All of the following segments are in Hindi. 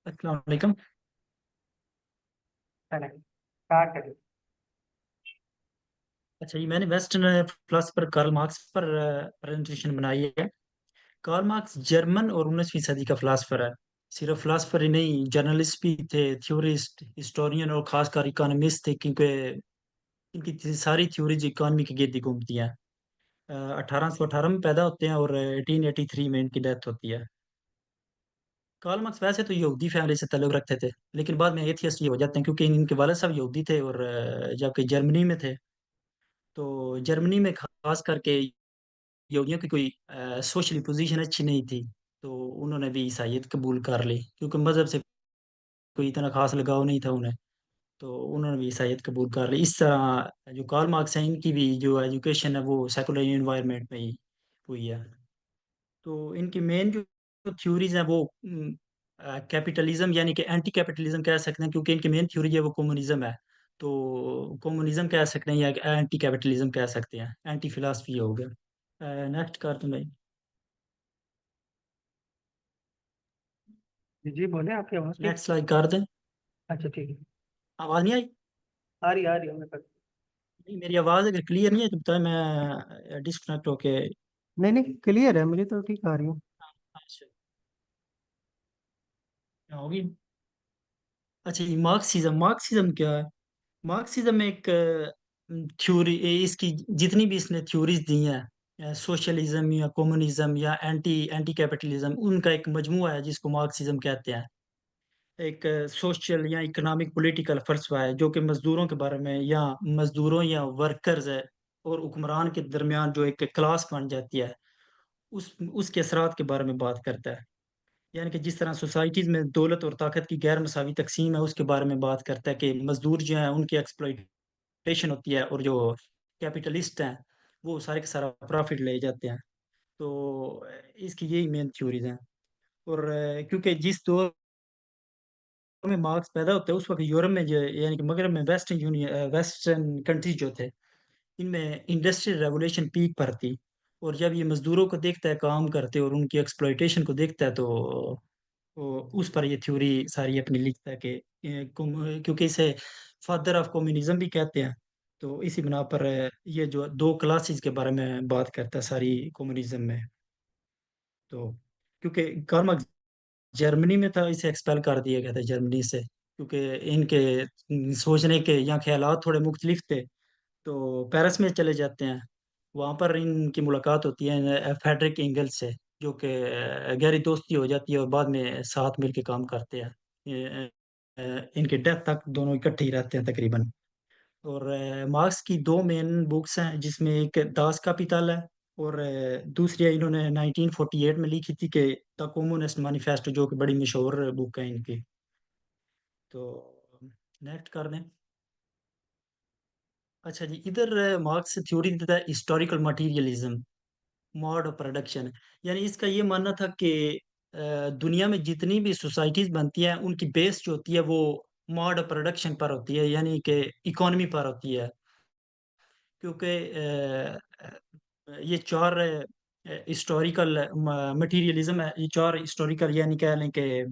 अस्सलाम वालेकुम। करेक्ट। स्टार्ट करिए। अच्छा, ये मैंने वेस्टर्न फिलोसफर कार्ल मार्क्स पर प्रेजेंटेशन बनाई है। कार्ल मार्क्स जर्मन और 19वीं सदी का फिलोसफर है। सिर्फ फिलोसफर ही नहीं, जर्नलिस्ट भी थे, थ्योरिस्ट, हिस्टोरियन और खासकर इकोनॉमिस्ट थे, क्योंकि इनकी सारी थ्योरीज इकोनॉमी के गिर्द ही घूमती हैं। 1818 में पैदा होते हैं और 1883 में इनकी डेथ होती है। कार्ल मार्क्स वैसे तो यहूदी फैमिली से ताल्लुक रखते थे, लेकिन बाद में एथियस्ट ये हो जाते हैं, क्योंकि इनके वालिद साहब यहूदी थे और जबकि जर्मनी में थे। तो जर्मनी में खास करके यहूदियों की कोई सोशली पोजीशन अच्छी नहीं थी। तो उन्होंने भी ईसाईयत कबूल कर ली, क्योंकि मजहब से कोई इतना खास लगाव नहीं था उन्हें। तो उन्होंने भी ईसाईयत कबूल कर ली। इस तरह जो कार्ल मार्क्स है, इनकी भी जो एजुकेशन है वो सेकुलर इन्वायरमेंट में ही हुई है। तो इनकी मेन जो थ्योरीज हैं वो कैपिटलिज्म यानी कि एंटी कैपिटलिज्म कह सकते हैं, क्योंकि इनकी मेन थ्योरी है वो कम्युनिज्म है। तो कम्युनिज्म कह सकते हैं या एंटी कैपिटलिज्म कह सकते हैं, एंटी फिलासफी हो गया। नेक्स्ट कर दूं भाई। जी जी, बोले, आपकी आवाज़ ठीक। नेक्स्ट स्लाइड कर दें। अच्छा, ठीक है। आवाज नहीं आई? आ रही है मेरे पास। नहीं, मेरी आवाज अगर क्लियर नहीं है तो बताएं, मैं डिस्कनेक्ट होके। नहीं नहीं, क्लियर है, मुझे तो ठीक आ रही है। अच्छा, क्या होगी? अच्छा, ये मार्क्सिज्म मार्क्सिज्म क्या है? मार्क्सिज्म एक थ्योरी, इसकी जितनी भी इसने थ्योरीज दी हैं, सोशलिज्म या कम्युनिज्म या एंटी एंटी कैपिटलिज्म, उनका एक मजमूआ है जिसको मार्क्सिज्म कहते हैं। एक सोशल या इकोनॉमिक पॉलिटिकल फलसफा है जो कि मजदूरों के बारे में या मजदूरों या वर्कर्स है और हुक्मरान के दरमियान जो एक क्लास बन जाती है, उस उसके असरात के बारे में बात करता है। यानी कि जिस तरह सोसाइटीज में दौलत और ताकत की गैर मसावी तकसीम है, उसके बारे में बात करता है कि मजदूर जो है उनकी एक्सप्लॉइटेशन होती है और जो कैपिटलिस्ट हैं वो सारे का सारा प्रॉफिट ले जाते हैं। तो इसकी यही मेन थ्योरीज हैं। और क्योंकि जिस दौर में मार्क्स पैदा होता है उस वक्त यूरोप में जो यानी कि मगरब में वेस्टर्न कंट्रीज जो थे, इनमें इंडस्ट्रियल रेवोल्यूशन पीक पर थी। और जब ये मजदूरों को देखता है काम करते और उनकी एक्सप्लॉइटेशन को देखता है, तो उस पर ये थ्योरी सारी अपनी लिखता है कि क्योंकि इसे फादर ऑफ कम्युनिज्म भी कहते हैं। तो इसी बिना पर ये जो दो क्लासेस के बारे में बात करता है सारी कम्युनिज्म में। तो क्योंकि कार्ल मार्क्स जर्मनी में था, इसे एक्सपेल कर दिया गया था जर्मनी से, क्योंकि इनके सोचने के या ख्यालात थोड़े मुख्तलिफ थे। तो पेरिस में चले जाते हैं। वहाँ पर इनकी मुलाकात होती है फेडरिक एंगल्स से, जो कि गहरी दोस्ती हो जाती है और बाद में साथ मिलकर काम करते हैं। इनके डेथ तक दोनों इकट्ठे ही रहते हैं तकरीबन। और मार्क्स की दो मेन बुक्स हैं, जिसमें एक दास कापिताल है और दूसरी इन्होंने 1948 में लिखी थी कि द कम्युनिस्ट मैनिफेस्टो, जो कि बड़ी मशहूर बुक है इनकी। तो नेक्स्ट कर दें। अच्छा जी, इधर मार्क्स थ्योरी देता है historical materialism, mode of production. यानी इसका ये मानना था कि दुनिया में जितनी भी सोसाइटीज बनती हैं उनकी बेस जो होती है वो मोड ऑफ प्रोडक्शन पर होती है, यानी कि इकोनॉमी पर होती है। क्योंकि ये चार हिस्टोरिकल मटेरियलिज्म है, ये चार हिस्टोरिकल यानी कह लें कि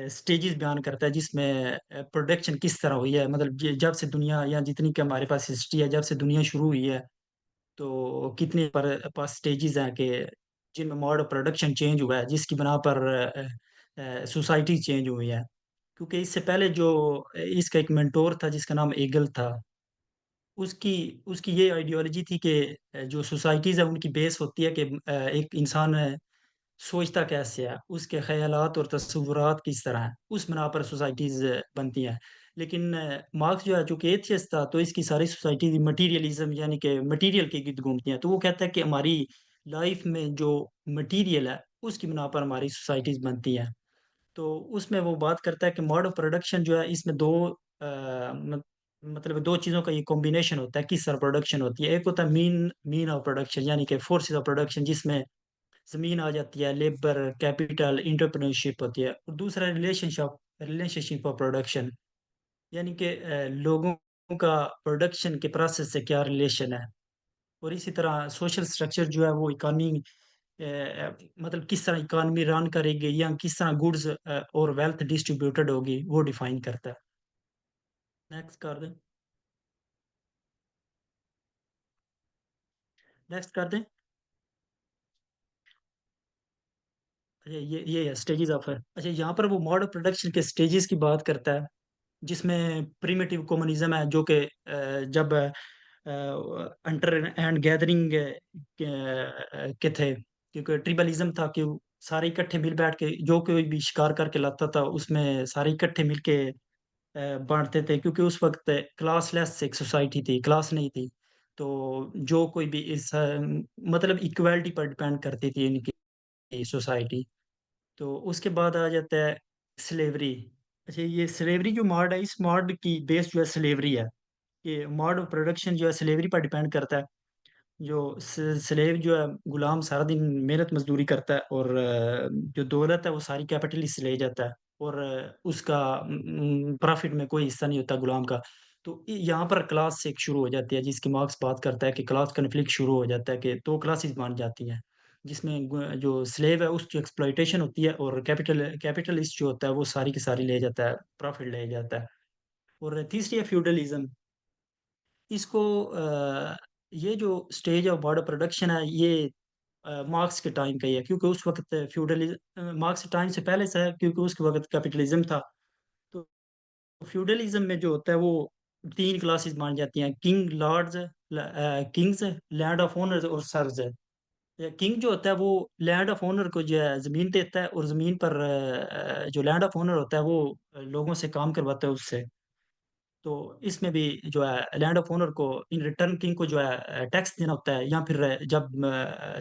स्टेजेस बयान करता है, जिसमें प्रोडक्शन किस तरह हुई है, मतलब जब से दुनिया या जितनी की हमारे पास हिस्ट्री है, जब से दुनिया शुरू हुई है, तो कितने पर पास स्टेजेस हैं कि जिनमें मोड ऑफ प्रोडक्शन चेंज हुआ है, जिसकी बना पर सोसाइटी चेंज हुई है। क्योंकि इससे पहले जो इसका एक मेंटोर था जिसका नाम एगल था, उसकी उसकी ये आइडियोलॉजी थी कि जो सोसाइटीज है उनकी बेस होती है कि एक इंसान सोचता कैसे है, उसके ख्यालात और तस्वुरात किस तरह हैं, उस बना पर सोसाइटीज बनती हैं। लेकिन मार्क्स जो है चूंकि एथियस्ट था, तो इसकी सारी सोसाइटी मटीरियलिज्म यानी कि मटीरियल के गिर्द घूमती हैं। तो वो कहता है कि हमारी लाइफ में जो मटीरियल है उसकी बना पर हमारी सोसाइटीज बनती हैं। तो उसमें वो बात करता है कि मोड ऑफ प्रोडक्शन जो है इसमें दो मतलब दो चीज़ों का ये कॉम्बिनेशन होता है, किस तरह प्रोडक्शन होती है। एक होता है मीन मीन ऑफ प्रोडक्शन यानी कि फोर्सेस ऑफ प्रोडक्शन, जिसमें जमीन आ जाती है, लेबर, कैपिटल, इंटरप्रेन्योरशिप होती है। और दूसरा रिलेशनशिप ऑफ प्रोडक्शन, यानी कि लोगों का प्रोडक्शन के प्रोसेस से क्या रिलेशन है। और इसी तरह सोशल स्ट्रक्चर जो है वो इकॉनमी मतलब किस तरह इकॉनमी रन करेगी या किस तरह गुड्स और वेल्थ डिस्ट्रीब्यूटेड होगी, वो डिफाइन करता है। नेक्स्ट कर दें। नेक्स्ट कर दें। अच्छा, ये है स्टेजेस ऑफ। अच्छा, यहाँ पर वो मोड ऑफ प्रोडक्शन के स्टेजेस की बात करता है, जिसमें प्रिमिटिव कम्युनिज्म है, जो कि जब अंटर एंड गैदरिंग के थे, क्योंकि ट्रिबलिज्म था कि सारे इकट्ठे मिल बैठ के जो कोई भी शिकार करके लाता था, उसमें सारे इकट्ठे मिल के बांटते थे, क्योंकि उस वक्त क्लासलेस एक सोसाइटी थी, क्लास नहीं थी। तो जो कोई भी इस मतलब इक्वालिटी पर डिपेंड करती थी इनकी सोसाइटी। तो उसके बाद आ जाता है स्लेवरी। अच्छा, ये स्लेवरी जो मॉड है, इस मॉड की बेस जो है स्लेवरी है। ये मॉड ऑफ प्रोडक्शन जो है स्लेवरी पर डिपेंड करता है। जो स्लेव जो है, गुलाम सारा दिन मेहनत मजदूरी करता है, और जो दौलत है वो सारी कैपिटलिस्ट ले जाता है, और उसका प्रॉफिट में कोई हिस्सा नहीं होता गुलाम का। तो यहाँ पर क्लास से एक शुरू हो जाती है, जिसकी मार्क्स बात करता है कि क्लास कन्फ्लिक्ट शुरू हो जाता है, कि दो क्लासेस बन जाती हैं, जिसमें जो स्लेव है उसकी एक्सप्लॉइटेशन होती है, और कैपिटलिस्ट जो होता है वो सारी की सारी ले जाता है, प्रॉफिट ले जाता है। और तीसरी है फ्यूडलिज्म। इसको ये जो स्टेज ऑफ बॉर्डर प्रोडक्शन है, ये मार्क्स के टाइम का ही है, क्योंकि उस वक्त फ्यूडलिज्म मार्क्स के टाइम से पहले से है, क्योंकि उसके वक्त कैपिटलिज्म था। तो फ्यूडलिज्म में जो होता है वो तीन क्लासेस मान जाती हैं: king, lords, kings, land of owners और सर्स। किंग जो होता है वो लैंड ऑफ ओनर को जो है जमीन देता है, और जमीन पर जो लैंड ऑफ ओनर होता है वो लोगों से काम करवाता है उससे। तो इसमें भी जो है लैंड ऑफ ओनर को इन रिटर्न किंग को जो है टैक्स देना होता है, या फिर जब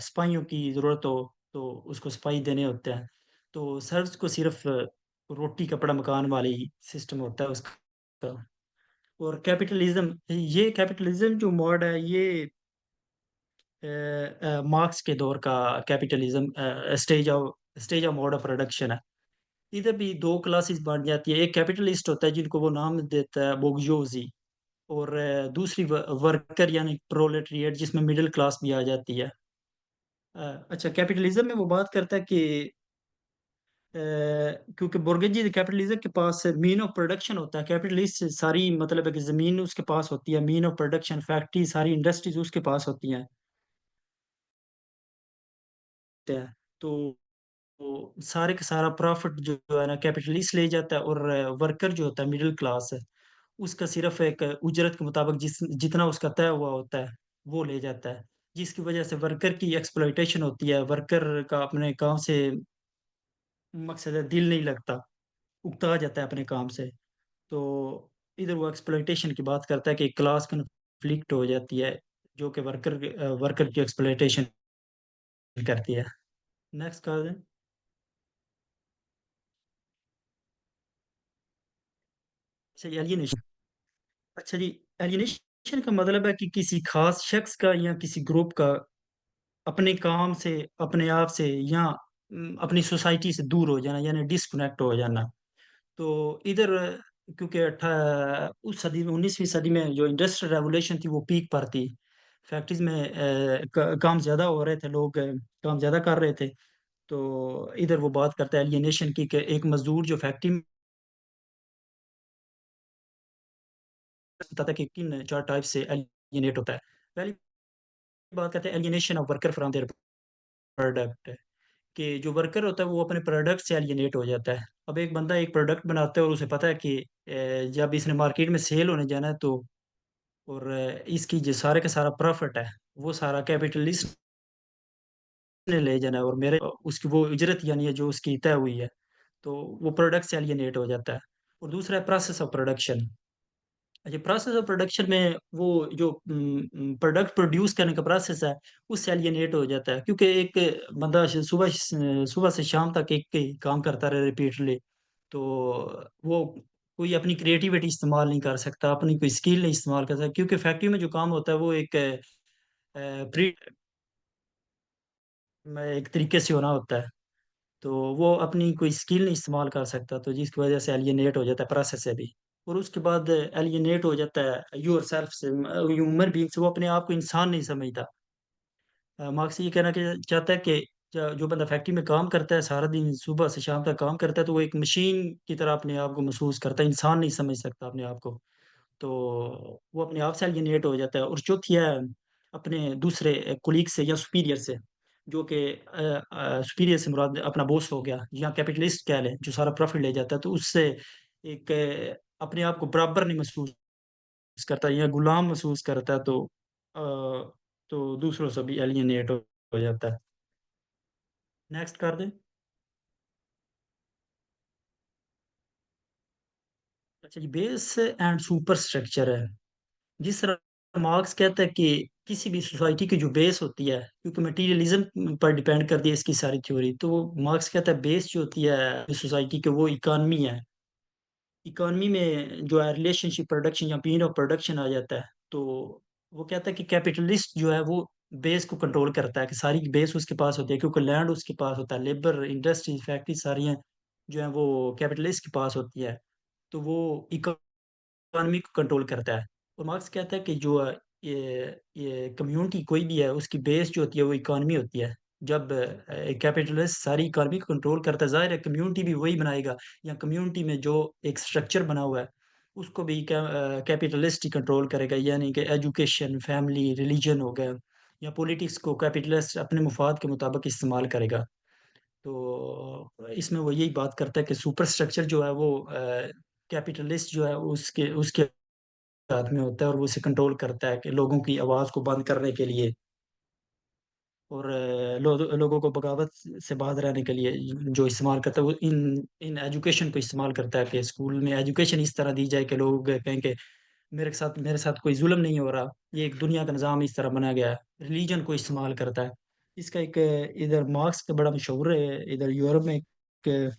सिपाहियों की जरूरत हो तो उसको सिपाही देने होते हैं। तो सर्व्स को सिर्फ रोटी कपड़ा मकान वाली सिस्टम होता है उसका। और कैपिटलिज्म, ये कैपिटलिज्म जो मॉड है, ये मार्क्स के दौर का capitalism stage of mode of production है। इधर भी दो क्लासेस बन जाती है: एक कैपिटलिस्ट होता है जिनको वो नाम देता है बोर्जियोजी, और दूसरी वर्कर यानी प्रोलेटरिएट, जिसमें मिडिल क्लास भी आ जाती है। अच्छा, कैपिटलिज्म में वो बात करता है कि क्योंकि बोर्गेजी कैपिटलिज्म के पास मीन ऑफ प्रोडक्शन होता है, कैपिटलिस्ट सारी मतलब है कि जमीन उसके पास होती है, मीन ऑफ प्रोडक्शन फैक्ट्री सारी इंडस्ट्रीज उसके पास होती हैं। तो वो सारे का सारा प्रॉफिट जो है ना कैपिटलिस्ट ले जाता है, और वर्कर जो होता है मिडिल क्लास है, उसका सिर्फ एक उजरत के मुताबिक जितना उसका तय हुआ होता है वो ले जाता है, जिसकी वजह से वर्कर की एक्सप्लॉइटेशन होती है, वर्कर का अपने काम से मकसद है दिल नहीं लगता, उगता जाता है अपने काम से। तो इधर वो एक्सप्लॉइटेशन की बात करता है कि क्लास कन्फ्लिक्ट हो जाती है, जो कि वर्कर की एक्सप्लॉइटेशन करती है। नेक्स्ट कर दें। अच्छा, एलियनेशन। अच्छा जी, एलियनेशन का मतलब है कि किसी खास शख्स का या किसी ग्रुप का अपने काम से, अपने आप से, या अपनी सोसाइटी से दूर हो जाना, यानी डिस्कनेक्ट हो जाना। तो इधर क्योंकि उस सदी में, 19वीं सदी में जो इंडस्ट्रियल रेवोल्यूशन थी वो पीक पर थी। फैक्ट्रीज में काम ज्यादा हो रहे थे, लोग काम ज्यादा कर रहे थे। तो इधर वो बात करता है एलियनेशन की, कि एक मजदूर जो फैक्ट्री में होता था कि किन चार टाइप से एलियनेट होता है। पहली बात करते हैं alienation of worker from their product, कि जो वर्कर होता है वो अपने प्रोडक्ट से एलियनेट हो जाता है। अब एक बंदा एक प्रोडक्ट बनाता है, और उसे पता है कि जब इसने मार्केट में सेल होने जाना है, तो और इसकी जो सारे का सारा प्रॉफिट है वो सारा कैपिटलिस्ट ने ले जाना है, और मेरे उसकी वो उजरत यानी है जो उसकी तय हुई है, तो वो प्रोडक्ट से एलियनेट हो जाता है। और दूसरा है प्रोसेस ऑफ प्रोडक्शन। अच्छा, प्रोसेस ऑफ प्रोडक्शन में वो जो प्रोडक्ट प्रोड्यूस करने का प्रोसेस है, उससे एलियनेट हो जाता है, क्योंकि एक बंदा सुबह से शाम तक एक ही काम करता रहे रिपीटली, तो वो कोई अपनी क्रिएटिविटी इस्तेमाल नहीं कर सकता, अपनी कोई स्किल नहीं इस्तेमाल कर सकता, क्योंकि फैक्ट्री में जो काम होता है वो एक प्री एक तरीके से होना होता है। तो वो अपनी कोई स्किल नहीं इस्तेमाल कर सकता, तो जिसकी वजह से एलियनेट हो जाता है प्रोसेस से भी। और उसके बाद एलियनेट हो जाता है योर सेल्फ से, ह्यूमन बीइंग से, वो अपने आप को इंसान नहीं समझता। मार्क्स ये कहना चाहता है कि जो बंदा फैक्ट्री में काम करता है सारा दिन सुबह से शाम तक काम करता है, तो वो एक मशीन की तरह अपने आप को महसूस करता है, इंसान नहीं समझ सकता अपने आप को। तो वो अपने आप से एलियनेट हो जाता है। और चौथी है अपने दूसरे कोलीग से या सुपीरियर से, जो कि सुपीरियर से मुराद अपना बॉस हो गया या कैपिटलिस्ट कह लें, जो सारा प्रॉफिट ले जाता है, तो उससे एक अपने आप को बराबर नहीं महसूस करता या गुलाम महसूस करता है, तो दूसरों से भी एलियनेट हो जाता है। नेक्स्ट कर दें। अच्छा जी, बेस एंड सुपर स्ट्रक्चर है। जिस तरह मार्क्स कहता है कि किसी भी सोसाइटी की जो बेस होती है, क्योंकि मटेरियलिज्म पर डिपेंड करती है इसकी सारी थ्योरी, तो मार्क्स कहता है बेस जो होती है सोसाइटी के वो इकानमी है। इकोनॉमी में जो है रिलेशनशिप प्रोडक्शन या पीन ऑफ प्रोडक्शन आ जाता है। तो वो कहता है कि कैपिटलिस्ट जो है वो बेस को कंट्रोल करता है, कि सारी बेस उसके पास होती है, क्योंकि लैंड उसके पास होता है, लेबर इंडस्ट्री फैक्ट्री सारी हैं जो है वो कैपिटलिस्ट के पास होती है। तो वो इकोनॉमी को कंट्रोल करता है। और मार्क्स कहता है कि जो ये कम्युनिटी कोई भी है उसकी बेस जो होती है वो इकोनॉमी होती है। जब कैपिटलिस्ट सारी इकोनॉमी को कंट्रोल करता है, जाहिर है कम्युनिटी भी वही बनाएगा, या कम्युनिटी में जो एक स्ट्रक्चर बना हुआ है उसको भी कैपिटलिस्ट ही कंट्रोल करेगा, यानी कि एजुकेशन, फैमिली, रिलीजन हो गया, या पॉलिटिक्स को कैपिटलिस्ट अपने मुफाद के मुताबिक इस्तेमाल करेगा। तो इसमें वो यही बात करता है कि सुपर स्ट्रक्चर जो है वो कैपिटलिस्ट जो है उसके उसके हाथ में होता है, और वो उसे कंट्रोल करता है कि लोगों की आवाज़ को बंद करने के लिए, और लोगों को बगावत से बाज रहने के लिए जो इस्तेमाल करता है, वो इन इन एजुकेशन को इस्तेमाल करता है कि स्कूल में एजुकेशन इस तरह दी जाए कि लोग कहें कि मेरे साथ कोई जुल्म नहीं हो रहा। ये एक दुनिया का निज़ाम इस तरह बना गया है। रिलीजन को इस्तेमाल करता है। इसका एक इधर मार्क्स का बड़ा मशहूर है, इधर यूरोप में एक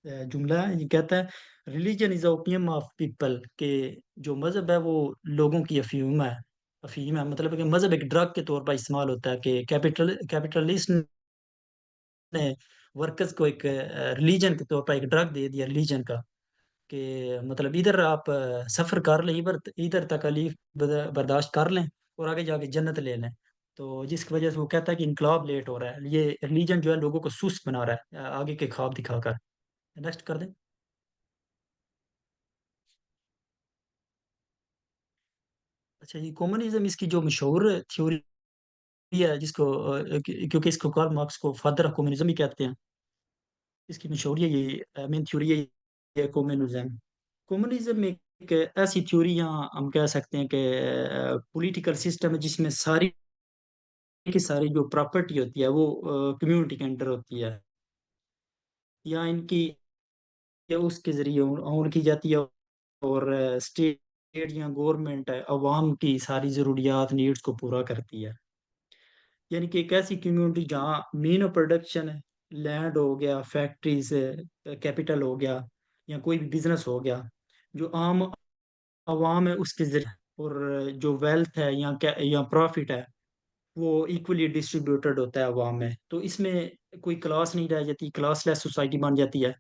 जुमला है, ये कहता है religion is opium of people, के जो मजहब है वो लोगों की अफीम है। अफीम है मतलब कि मजहब एक ड्रग के तौर पर इस्तेमाल होता है, कि कैपिटलिस्ट ने वर्कर्स को एक रिलीजन के तौर पर एक ड्रग दे दिया रिलीजन का, कि मतलब इधर आप सफर कर लें, इधर इधर तकलीफ बर्दाश्त कर लें और आगे जाके जन्नत ले लें। तो जिसकी वजह से वो कहता है कि इनकलाब लेट हो रहा है, ये रिलीजन जो है लोगों को सुस्त बना रहा है आगे के ख्वाब दिखाकर। नेक्स्ट कर दें। अच्छा ये कम्युनिज्म इसकी जो मशहूर थ्योरी है, जिसको क्योंकि इसको कार्ल मार्क्स को फादर ऑफ कम्युनिज्म भी कहते हैं। इसकी मशहूर ये मेन थ्योरी है कम्युनिज्म। कम्युनिज्म में एक ऐसी थ्योरी, यहाँ हम कह सकते हैं कि पॉलिटिकल सिस्टम है जिसमें सारी की सारी जो प्रॉपर्टी होती है वो कम्युनिटी के अंडर होती है, या इनकी या उसके ज़रिए ओन की जाती है। और स्टेट या गवर्नमेंट है अवाम की सारी ज़रूरियात, नीड्स को पूरा करती है। यानी कि एक ऐसी कम्युनिटी जहाँ मेन ऑफ प्रोडक्शन है, लैंड हो गया, फैक्ट्रीज़ है, कैपिटल हो गया, या कोई भी बिज़नेस हो गया, जो आम अवाम है उसके ज़रिए, और जो वेल्थ है या प्रॉफ़िट है, वो इक्वली डिस्ट्रीब्यूटेड होता है अवाम में। तो इसमें कोई क्लास नहीं रह जाती, क्लासलेस सोसाइटी बन जाती है।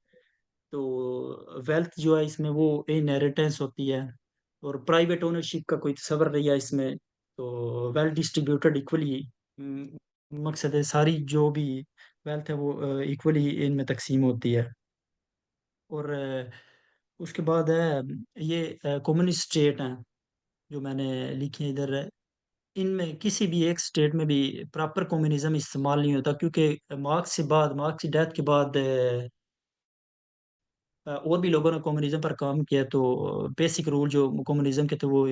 तो वेल्थ जो है इसमें वो इनहेरिटेंस होती है, और प्राइवेट ओनरशिप का कोई तस्वर नहीं है इसमें। तो वेल डिस्ट्रीब्यूटेड इक्वली मकसद है, सारी जो भी वेल्थ है वो इक्वली इनमें तकसीम होती है। और उसके बाद है ये कम्युनिस्ट स्टेट हैं जो मैंने लिखी है इधर। इनमें किसी भी एक स्टेट में भी प्रॉपर कम्युनिज्म इस्तेमाल नहीं होता, क्योंकि मार्क्स की डेथ के बाद और भी लोगों ने कम्युनिज्म पर काम किया। तो बेसिक रूल जो कम्युनिज्म के थे वो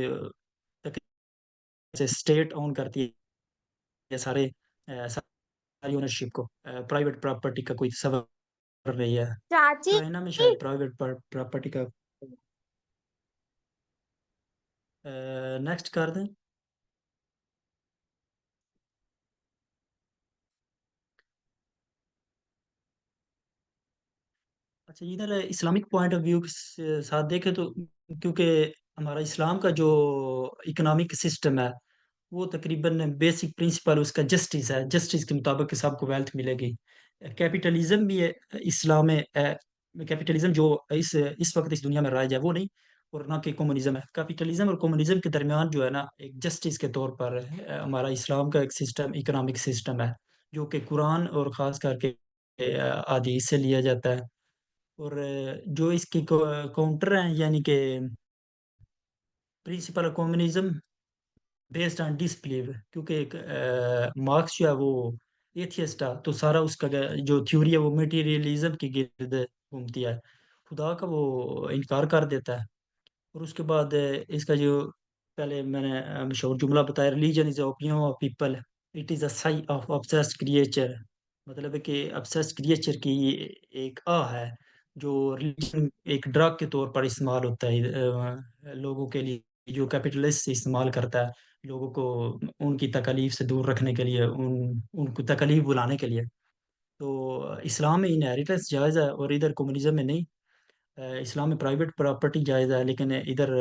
स्टेट ओन करती है सारी ओनरशिप को, प्राइवेट प्रॉपर्टी का कोई सवाल नहीं है। चाची। चाइना में शायद प्राइवेट प्रॉपर्टी का। नेक्स्ट कर दें। अच्छा इधर इस्लामिक पॉइंट ऑफ व्यू के साथ देखें तो, क्योंकि हमारा इस्लाम का जो इकोनॉमिक सिस्टम है वो तकरीबन बेसिक प्रिंसिपल उसका जस्टिस है, जस्टिस के मुताबिक सबको वेल्थ मिलेगी। कैपिटलिज्म भी है इस्लाम में, कैपिटलिज्म जो इस वक्त इस दुनिया में राइज है वो नहीं, और ना कि कम्युनिज्म है। कैपिटलिज्म और कम्युनिज्म के दरमियान जो है ना एक जस्टिस के तौर पर हमारा इस्लाम का एक सिस्टम, इकोनॉमिक सिस्टम है। जो कि कुरान और ख़ास करके हदीस से लिया जाता है। और जो इसके काउंटर हैं, यानी कि principle communism based on disbelieve, क्योंकि एक मार्क्स जो है वो एथियस्ट है, तो सारा उसका जो थ्योरी है वो मटेरियलिज्म के गिर्द घूमती है। खुदा का वो इनकार कर देता है। और उसके बाद इसका जो पहले मैंने मशहूर जुमला बताया, religion is opinion of people, it is a sigh of obsessed creature. मतलब है कि ऑब्सेस्ड क्रिएचर की ये एक है, जो रिलीजन एक ड्रग के तौर पर इस्तेमाल होता है लोगों के लिए, जो कैपिटलिस्ट इस्तेमाल करता है लोगों को उनकी तकलीफ से दूर रखने के लिए, उनको तकलीफ बुलाने के लिए। तो इस्लाम में इनहेरिटेंस जायज़ है और इधर कम्युनिज्म में नहीं। इस्लाम में प्राइवेट प्रॉपर्टी जायज़ है, लेकिन इधर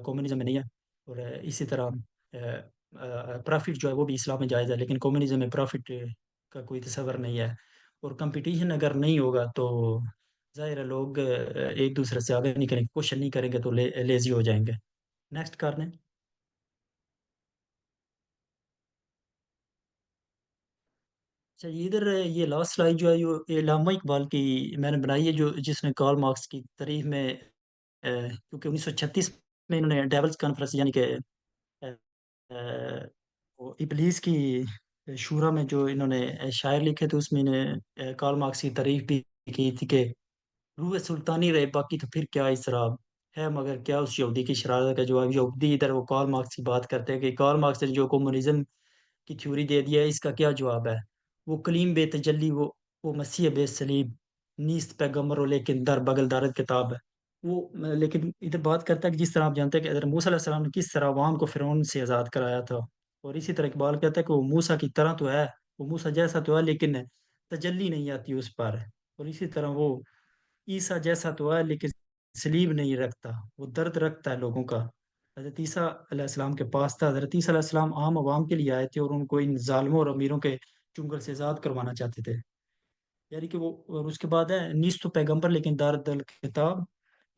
कम्युनिज्म में नहीं है। और इसी तरह प्रॉफिट जो है वो भी इस्लाम में जायज़ है, लेकिन कम्युनिज्म में प्रॉफिट का कोई तस्वर नहीं है। और कंपटीशन अगर नहीं होगा तो ज़ाहिर है लोग एक दूसरे से आगे नहीं करेंगे, क्वेश्चन नहीं करेंगे, तो लेजी हो जाएंगे। नेक्स्ट कर दें। अच्छा, ये इधर ये लास्ट स्लाइड जो है ये अल्लामा इकबाल की मैंने बनाई है, जो जिसने कार्ल मार्क्स की तारीफ में क्योंकि 1936 में इन्होंने डेवल्स कॉन्फ्रेंस, यानी कि अ, अ, वो इब्लीस की शूरा में जो इन्होंने शायर लिखे थे, उसमें इन्हें कार्ल मार्क्स की तारीफ भी की थी कि रूह सुल्तानी रहे बाकी तो फिर क्या इसराब है, मगर क्या उस यहूदी की शरारत का जवाब। यहूदी इधर वो कार्ल मार्क्स की बात करते हैं कि कार्ल मार्क्स ने जो कम्युनिज्म की थ्योरी दे दिया है, इसका क्या जवाब है। वो कलीम बेतजल्ली, वो मसीह बेसलीब, नीस्त पैगम्बर और लेकिन दर बगल दारद किताब है। लेकिन इधर बात करता है कि जिस तरह आप जानते हैं कि हज़रत मूसा अलैहिस्सलाम ने किस तरह अवाम को फ़िरौन से आज़ाद कराया था। और इसी तरह इकबाल कहता है कि वो मूसा की तरह तो है, वो मूसा जैसा तो है, लेकिन तजल्ली नहीं आती उस पर। और इसी तरह वो ईसा जैसा तो है, लेकिन सलीब नहीं रखता, वो दर्द रखता है लोगों का। हज़रत ईसा अलैहिस्सलाम के पास था, हज़रत ईसा अलैहिस्सलाम आम आवाम के लिए आए थे और उनको इन ज़ालिमों और अमीरों के चुंगल से आज़ाद करवाना चाहते थे। यानी कि वो, और उसके बाद है नीस तो पैगंबर लेकिन दारुल किताब,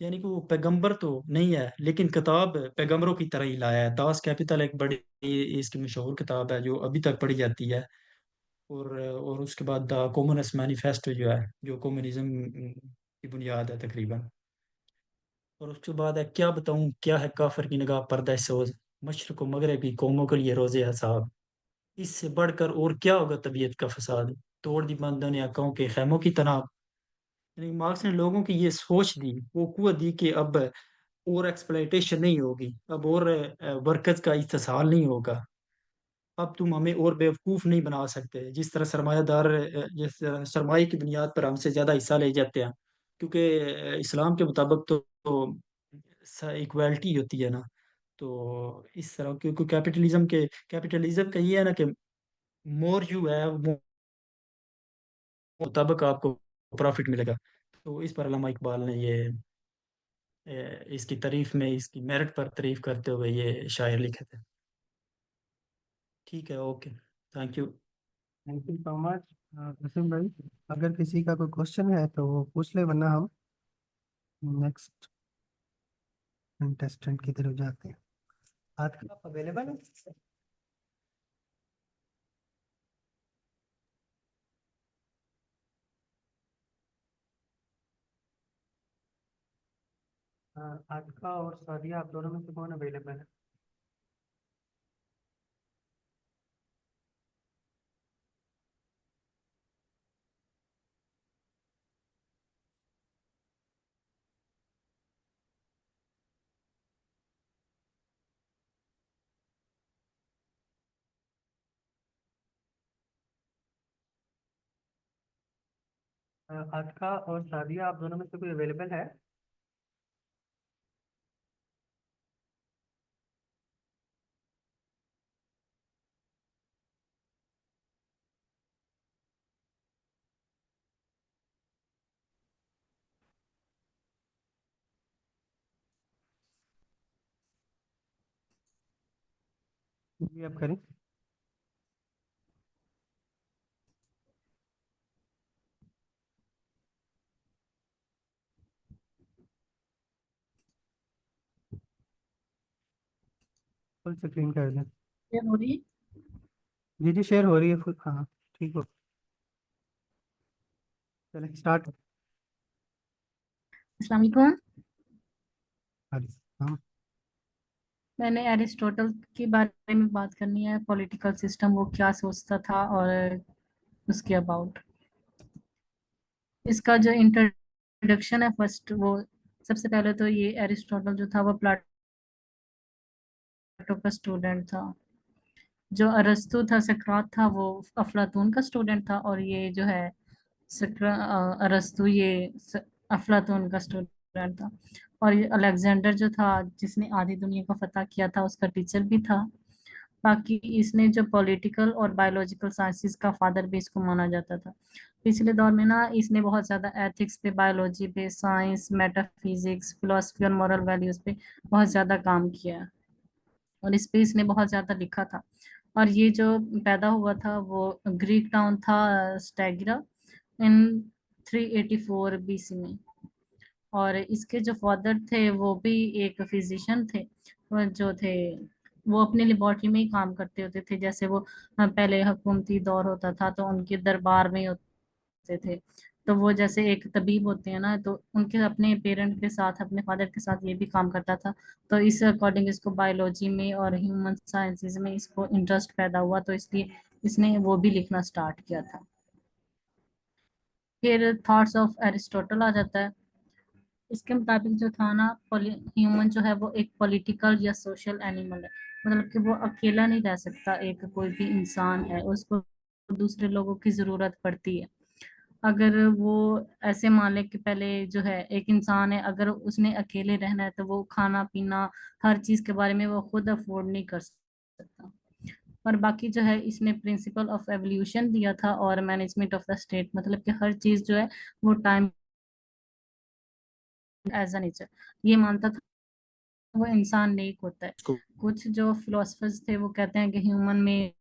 यानी कि वो पैगंबर तो नहीं है, लेकिन किताब पैगंबरों की तरह ही लाया है। दास कैपिटल एक बड़ी इसकी मशहूर किताब है जो अभी तक पढ़ी जाती है। और उसके बाद द कम्युनिस्ट मैनिफेस्टो जो है, जो कम्युनिज्म की बुनियाद है तकरीबन। और उसके बाद है क्या बताऊं क्या है काफिर की निगाह पर्दा सोज, मशरक व मगरबी कौमों के लिए रोजे हिसाब, इससे बढ़कर और क्या होगा तबीयत का फसाद, तोड़ दी बंदों ने आंखों के खैमों की तनाब। यानी मार्क्स ने लोगों की ये सोच दी, वो कुव्वत दी कि अब और एक्सप्लॉइटेशन नहीं होगी, अब और वर्कर्स का इस्तेसाल नहीं होगा, अब तुम हमें और बेवकूफ़ नहीं बना सकते। जिस तरह सरमायादार जिस सरमाए की बुनियाद पर हमसे ज़्यादा हिस्सा ले जाते हैं, क्योंकि इस्लाम के मुताबिक तो इक्वालिटी होती है ना। तो इस तरह क्योंकि कैपिटलिज्म का ये है ना कि मोर यू हैव मुताबिक आपको प्रॉफिट मिलेगा। तो इस पर अल्लामा इकबाल ने ये इसकी तारीफ में, इसकी मेरिट पर तारीफ करते हुए ये शायर लिखे थे। ठीक है, okay, thank you. Thank you so much Waseem भाई। अगर किसी का कोई क्वेश्चन है तो वो पूछ ले, वरना हम नेक्स्ट कंटेस्टेंट की तरफ जाते हैं। आज का आप अवेलेबल है? आज का और सादिया, आप दोनों में से कौन अवेलेबल है? आज का और सादिया, आप दोनों में से कोई अवेलेबल है? जी आप करें। फुल स्क्रीन कर दें। ये हो रही है। जी जी, शेयर हो रही है फुल, हाँ। ठीक हो? चले स्टार्ट। अस्सलाम वालेकुम। हाँ। हाँ। मैंने एरिस्टोटल के बारे में बात करनी है, पॉलिटिकल सिस्टम वो क्या सोचता था और उसके अबाउट। इसका जो इंट्रोडक्शन है फर्स्ट, वो सबसे पहले तो ये एरिस्टोटल जो था वो प्लाटो का स्टूडेंट था। जो अरस्तु था, सकरात था, वो अफलातून का स्टूडेंट था। और ये जो है अरस्तु, ये अफलातून का स्टूडेंट था। और ये अलेक्जेंडर जो था, जिसने आधी दुनिया को फतह किया था, उसका टीचर भी था। बाकी इसने जो पॉलिटिकल और बायोलॉजिकल साइंसेस का फादर भी इसको माना जाता था। पिछले दौर में ना इसने बहुत ज़्यादा एथिक्स पे, बायोलॉजी पे, साइंस, मेटाफिजिक्स, फिलोसफी और मॉरल वैल्यूज पे बहुत ज़्यादा काम किया है। और इस पे इसने बहुत ज़्यादा लिखा था। और ये जो पैदा हुआ था वो ग्रीक टाउन था स्टैगिरा, इन 384 बीसी में। और इसके जो फादर थे वो भी एक फिजिशियन थे। वो जो थे वो अपने लेबोरेटरी में ही काम करते होते थे। जैसे वो पहले हुकूमती दौर होता था तो उनके दरबार में होते थे। तो वो जैसे एक तबीब होते हैं ना, तो उनके अपने पेरेंट के साथ, अपने फादर के साथ ये भी काम करता था। तो इस अकॉर्डिंग इसको बायोलॉजी में और ह्यूमन साइंसेज में इसको इंटरेस्ट पैदा हुआ, तो इसलिए इसने वो भी लिखना स्टार्ट किया था। फिर थॉट्स ऑफ एरिस्टोटल आ जाता है। इसके मुताबिक जो था ना, ह्यूमन जो है वो एक पॉलिटिकल या सोशल एनिमल है। मतलब कि वो अकेला नहीं रह सकता। एक कोई भी इंसान है, उसको दूसरे लोगों की जरूरत पड़ती है। अगर वो ऐसे मान ले कि पहले जो है एक इंसान है, अगर उसने अकेले रहना है तो वो खाना पीना हर चीज के बारे में वो खुद अफोर्ड नहीं कर सकता। और बाकी जो है इसने प्रिंसिपल ऑफ एवोल्यूशन दिया था और मैनेजमेंट ऑफ द स्टेट, मतलब कि हर चीज जो है वो टाइम एज अ नेचर ये मानता था। वो इंसान नेक होता है। इसको कुछ जो फिलोसफर्स थे वो कहते हैं कि ह्यूमन में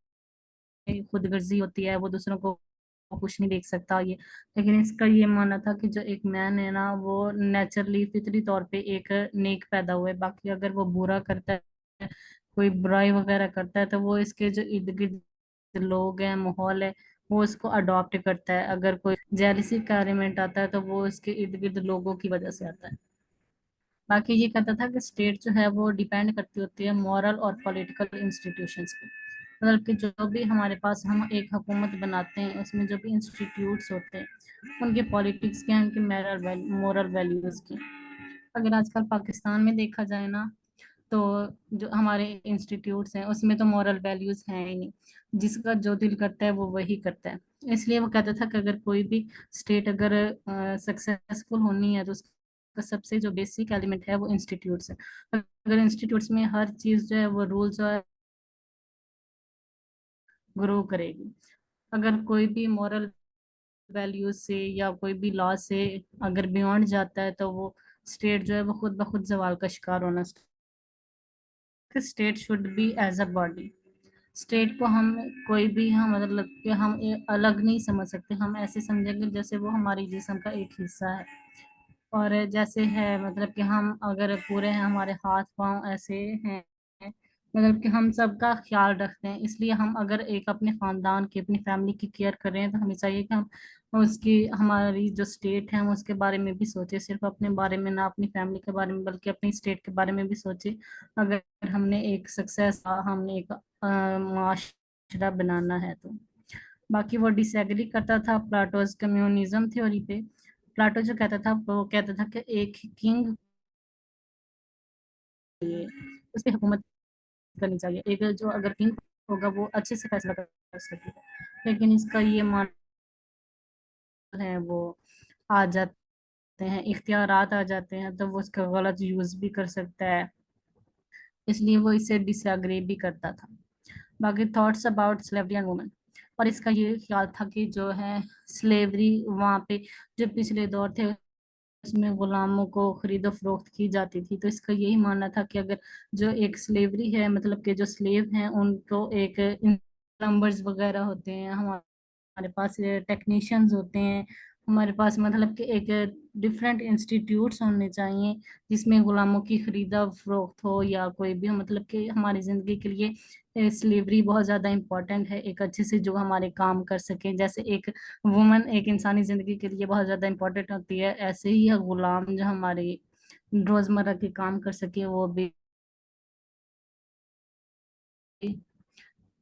खुदगर्जी होती है, वो दूसरों को कुछ नहीं देख सकता ये। लेकिन इसका ये मानना था कि जो एक मैन है ना, वो नेचुरली फितरी तौर पे एक नेक पैदा हुआ है। बाकी अगर वो बुरा करता है, कोई बुराई वगैरह करता है, तो वो इसके जो इर्द गिर्द लोग हैं, माहौल है, वो उसको अडॉप्ट करता है। अगर कोई जेलिसी का एलिमेंट आता है तो वो इसके इर्द गिर्द लोगों की वजह से आता है। बाकी ये कहता था कि स्टेट जो है वो डिपेंड करती होती है मॉरल और पॉलिटिकल इंस्टीट्यूशंस पे। मतलब कि जो भी हमारे पास हम एक हुकूमत बनाते हैं, उसमें जो भी इंस्टीट्यूट्स होते हैं, उनके पॉलिटिक्स के, उनके मोरल वैल्यूज की। अगर आजकल पाकिस्तान में देखा जाए ना, तो जो हमारे इंस्टीट्यूट्स हैं उसमें तो मॉरल वैल्यूज हैं ही नहीं। जिसका जो दिल करता है वो वही करता है। इसलिए वो कहता था कि अगर कोई भी स्टेट अगर सक्सेसफुल होनी है तो उसका सबसे जो बेसिक एलिमेंट है वो इंस्टीट्यूट्स है। अगर इंस्टीट्यूट्स में हर चीज जो है वो रूल्स और ग्रो करेगी। अगर कोई भी मॉरल वैल्यूज से या कोई भी लॉ से अगर बियॉन्ड जाता है, तो वो स्टेट जो है वो खुद ब खुद जवाल का शिकार होना। State should be as a body. State को हम कोई भी हम मतलब कि हम अलग नहीं समझ सकते। हम ऐसे समझेंगे जैसे वो हमारी जिस्म का एक हिस्सा है। और जैसे है मतलब कि हम अगर पूरे हैं, हमारे हाथ पांव ऐसे हैं, मतलब कि हम सबका ख्याल रखते हैं। इसलिए हम अगर एक अपने खानदान की, अपनी फैमिली की केयर कर रहे हैं, तो हमें चाहिए कि हम उसकी, हमारी जो स्टेट है हम उसके बारे में भी सोचे। सिर्फ अपने बारे में ना, अपनी फैमिली के बारे में, बल्कि अपनी स्टेट के बारे में भी सोचे। अगर हमने एक सक्सेस, हमने एक माशरा बनाना है तो। बाकी वो डिसएग्री करता था प्लाटोज कम्युनिज्म थ्योरी पे। प्लाटो जो कहता था वो कहता था कि एक किंग, उस पे हुकूमत करनी चाहिए। एक जो अगर किंग होगा वो अच्छे से फैसला कर सकेगा। लेकिन इसका ये मान है वो आ जाते हैं, इख्तियारात आ जाते हैं, तो वो उसका गलत यूज भी कर सकता है। इसलिए वो इससे डिसएग्री भी करता था। बाकी thoughts about slavery and women. और इसका ये ख्याल था कि जो है स्लेवरी वहाँ पे जो पिछले दौर थे उसमें गुलामों को खरीदो फरोख्त की जाती थी। तो इसका यही मानना था कि अगर जो एक स्लेवरी है, मतलब कि जो स्लेव हैं उनको एक प्लम्बर्स वगैरह होते हैं, हमारे पास टेक्नीशियंस होते हैं, हमारे पास मतलब कि एक डिफरेंट इंस्टीट्यूट्स होने चाहिए जिसमें गुलामों की खरीदा फरोख्त हो या कोई भी हो, मतलब कि हमारी जिंदगी के लिए स्लेवरी बहुत ज्यादा इम्पोर्टेंट है। एक अच्छे से जो हमारे काम कर सके, जैसे एक वुमन एक इंसानी जिंदगी के लिए बहुत ज्यादा इम्पोर्टेंट होती है, ऐसे ही यह गुलाम जो हमारे रोजमर्रा के काम कर सके वो भी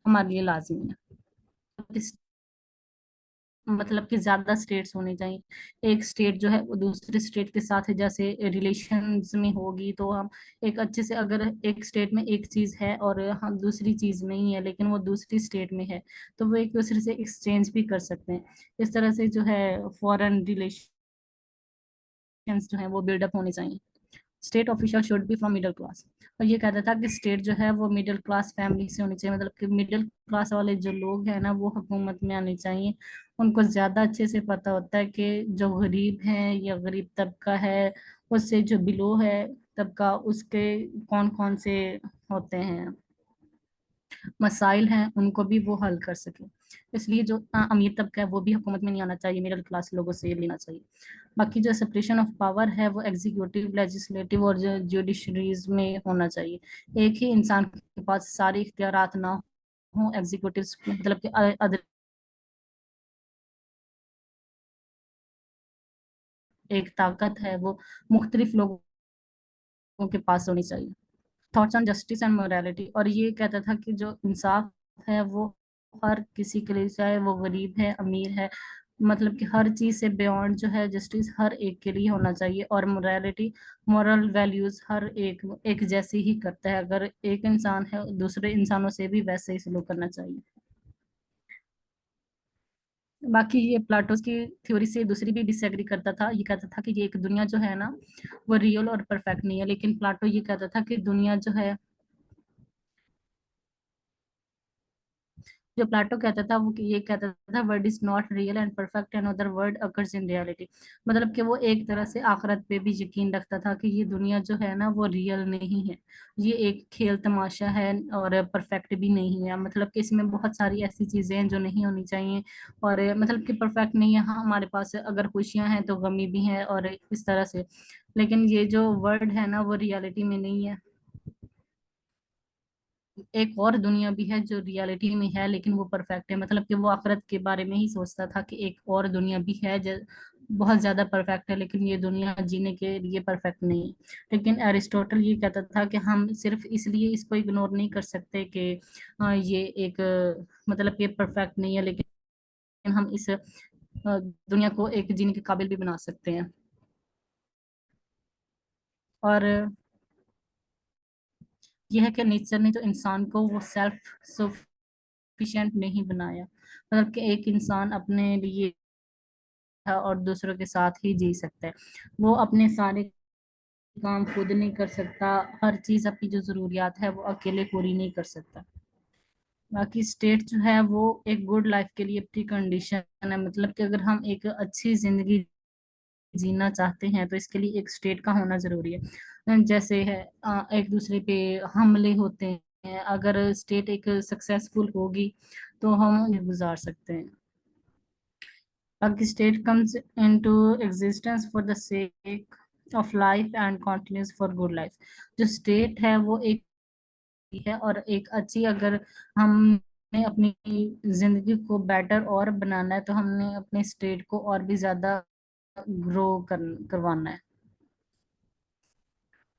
हमारे लिए लाजमी है। मतलब कि ज्यादा स्टेट्स होनी चाहिए। एक स्टेट जो है वो दूसरे स्टेट के साथ है, जैसे रिलेशंस में होगी तो हम एक अच्छे से, अगर एक स्टेट में एक चीज है और हम दूसरी चीज नहीं है लेकिन वो दूसरी स्टेट में है, तो वो एक दूसरे से एक्सचेंज भी कर सकते हैं। इस तरह से जो है फॉरेन रिलेशंस जो है वो बिल्डअप होने चाहिए। State official should be from middle class. और ये कहता था कि स्टेट जो है वो मिडिल क्लास फैमिली से होनी चाहिए, मतलब कि मिडिल क्लास वाले जो लोग हैं ना वो हुकूमत में आने चाहिए। उनको ज्यादा अच्छे से पता होता है कि जो गरीब है या गरीब तबका है उससे जो बिलो है तबका, उसके कौन कौन से होते हैं मसाइल हैं, उनको भी वो हल कर सके। इसलिए जो अमीर तबका है वो भी हुकूमत में नहीं आना चाहिए, मिडिल क्लास लोगों से ये लेना चाहिए। बाकी जो सेपरेशन ऑफ पावर है वो एग्जीक्यूटिव, लेजिस्लेटिव और जो जुडिशरीज में होना चाहिए। एक ही इंसान के पास सारे इख्तियारात ना हो एग्जीक्यूटिव, मतलब कि एक ताकत है वो मुख्तलिफ लोगों के पास होनी चाहिए। Thoughts on justice and morality, और ये कहता था कि जो इंसाफ है वो हर किसी के लिए, चाहे वो गरीब है अमीर है, मतलब कि हर चीज से बियॉन्ड जो है जस्टिस हर एक के लिए होना चाहिए। और मोरालिटी, मॉरल वैल्यूज हर एक एक जैसी ही करता है, अगर एक इंसान है दूसरे इंसानों से भी वैसे ही सलूक करना चाहिए। बाकी ये प्लाटोस की थ्योरी से दूसरी भी डिसएग्री करता था, ये कहता था कि ये एक दुनिया जो है ना वो रियल और परफेक्ट नहीं है, लेकिन प्लाटो ये कहता था कि दुनिया जो है, जो प्लाटो कहता था वो ये कहता था word is not real and perfect and other word occurs in reality. मतलब कि वो एक तरह से आखिरत पे भी यकीन रखता था कि ये दुनिया जो है ना वो रियल नहीं है, ये एक खेल तमाशा है और परफेक्ट भी नहीं है। मतलब कि इसमें बहुत सारी ऐसी चीजें हैं जो नहीं होनी चाहिए, और मतलब कि परफेक्ट नहीं है। हाँ, हमारे पास अगर खुशियां हैं तो गमी भी है और इस तरह से, लेकिन ये जो वर्ड है ना वो रियलिटी में नहीं है। एक और दुनिया भी है जो रियलिटी में है लेकिन वो परफेक्ट है, मतलब कि वो आखिरत के बारे में ही सोचता था कि एक और दुनिया भी है जो बहुत ज्यादा परफेक्ट है, लेकिन ये दुनिया जीने के लिए परफेक्ट नहीं है। लेकिन अरिस्टोटल ये कहता था कि हम सिर्फ इसलिए इसको इग्नोर नहीं कर सकते कि ये एक मतलब ये परफेक्ट नहीं है, लेकिन हम इस दुनिया को एक जीने के काबिल भी बना सकते हैं। और यह है कि नेचर ने जो इंसान को वो सेल्फ सफिशिएंट नहीं बनाया, मतलब कि एक इंसान अपने लिए था और दूसरों के साथ ही जी सकता है। वो अपने सारे काम खुद नहीं कर सकता, हर चीज अपनी जो जरूरियात है वो अकेले पूरी नहीं कर सकता। बाकी स्टेट जो है वो एक गुड लाइफ के लिए प्री कंडीशन है, मतलब कि अगर हम एक अच्छी जिंदगी जीना चाहते हैं तो इसके लिए एक स्टेट का होना जरूरी है। जैसे है एक दूसरे पे हमले होते हैं, अगर स्टेट एक सक्सेसफुल होगी तो हम ये गुजार सकते हैं। A state comes into existence for the sake of life and continues for good life। जो स्टेट है वो एक है, और एक अच्छी, अगर हमने अपनी जिंदगी को बेटर और बनाना है तो हमने अपने स्टेट को और भी ज्यादा करवाना है।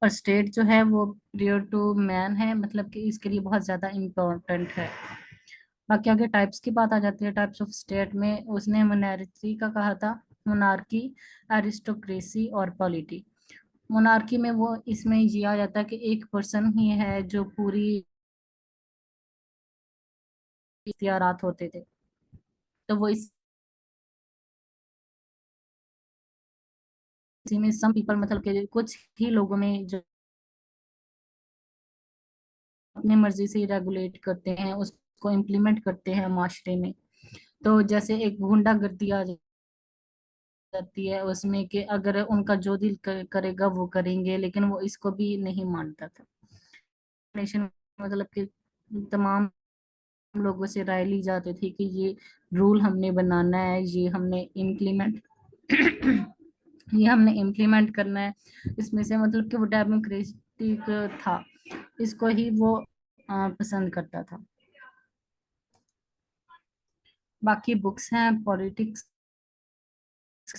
और स्टेट जो है वो प्रियर टू मैन है, मतलब कि इसके लिए बहुत ज्यादा इम्पोर्टेंट है। बाकी आगे टाइप्स की बात आ जाती है, टाइप्स ऑफ स्टेट में उसने मोनार्की का कहा था, मोनार्की, एरिस्टोक्रेसी और पॉलिटी। मोनार्की में वो इसमें ये आ जाता है कि एक पर्सन ही है जो पूरी इख्तियारात होते थे, तो वो इसी में सम पीपल, मतलब कि कुछ ही लोगों में जो अपनी मर्जी से रेगुलेट करते हैं उसको इम्प्लीमेंट करते हैं माशरे में। तो जैसे एक गुंडागर्दी आ जाती है उसमें कि अगर उनका जो दिल करेगा वो करेंगे, लेकिन वो इसको भी नहीं मानता था। नेशन, मतलब कि तमाम लोगों से राय ली जाती थी कि ये रूल हमने बनाना है, ये हमने इम्प्लीमेंट ये हमने इम्प्लीमेंट करना है। इसमें से मतलब कि वो डेमोक्रेटिक था, इसको ही वो पसंद करता था। बाकी बुक्स हैं, पॉलिटिक्स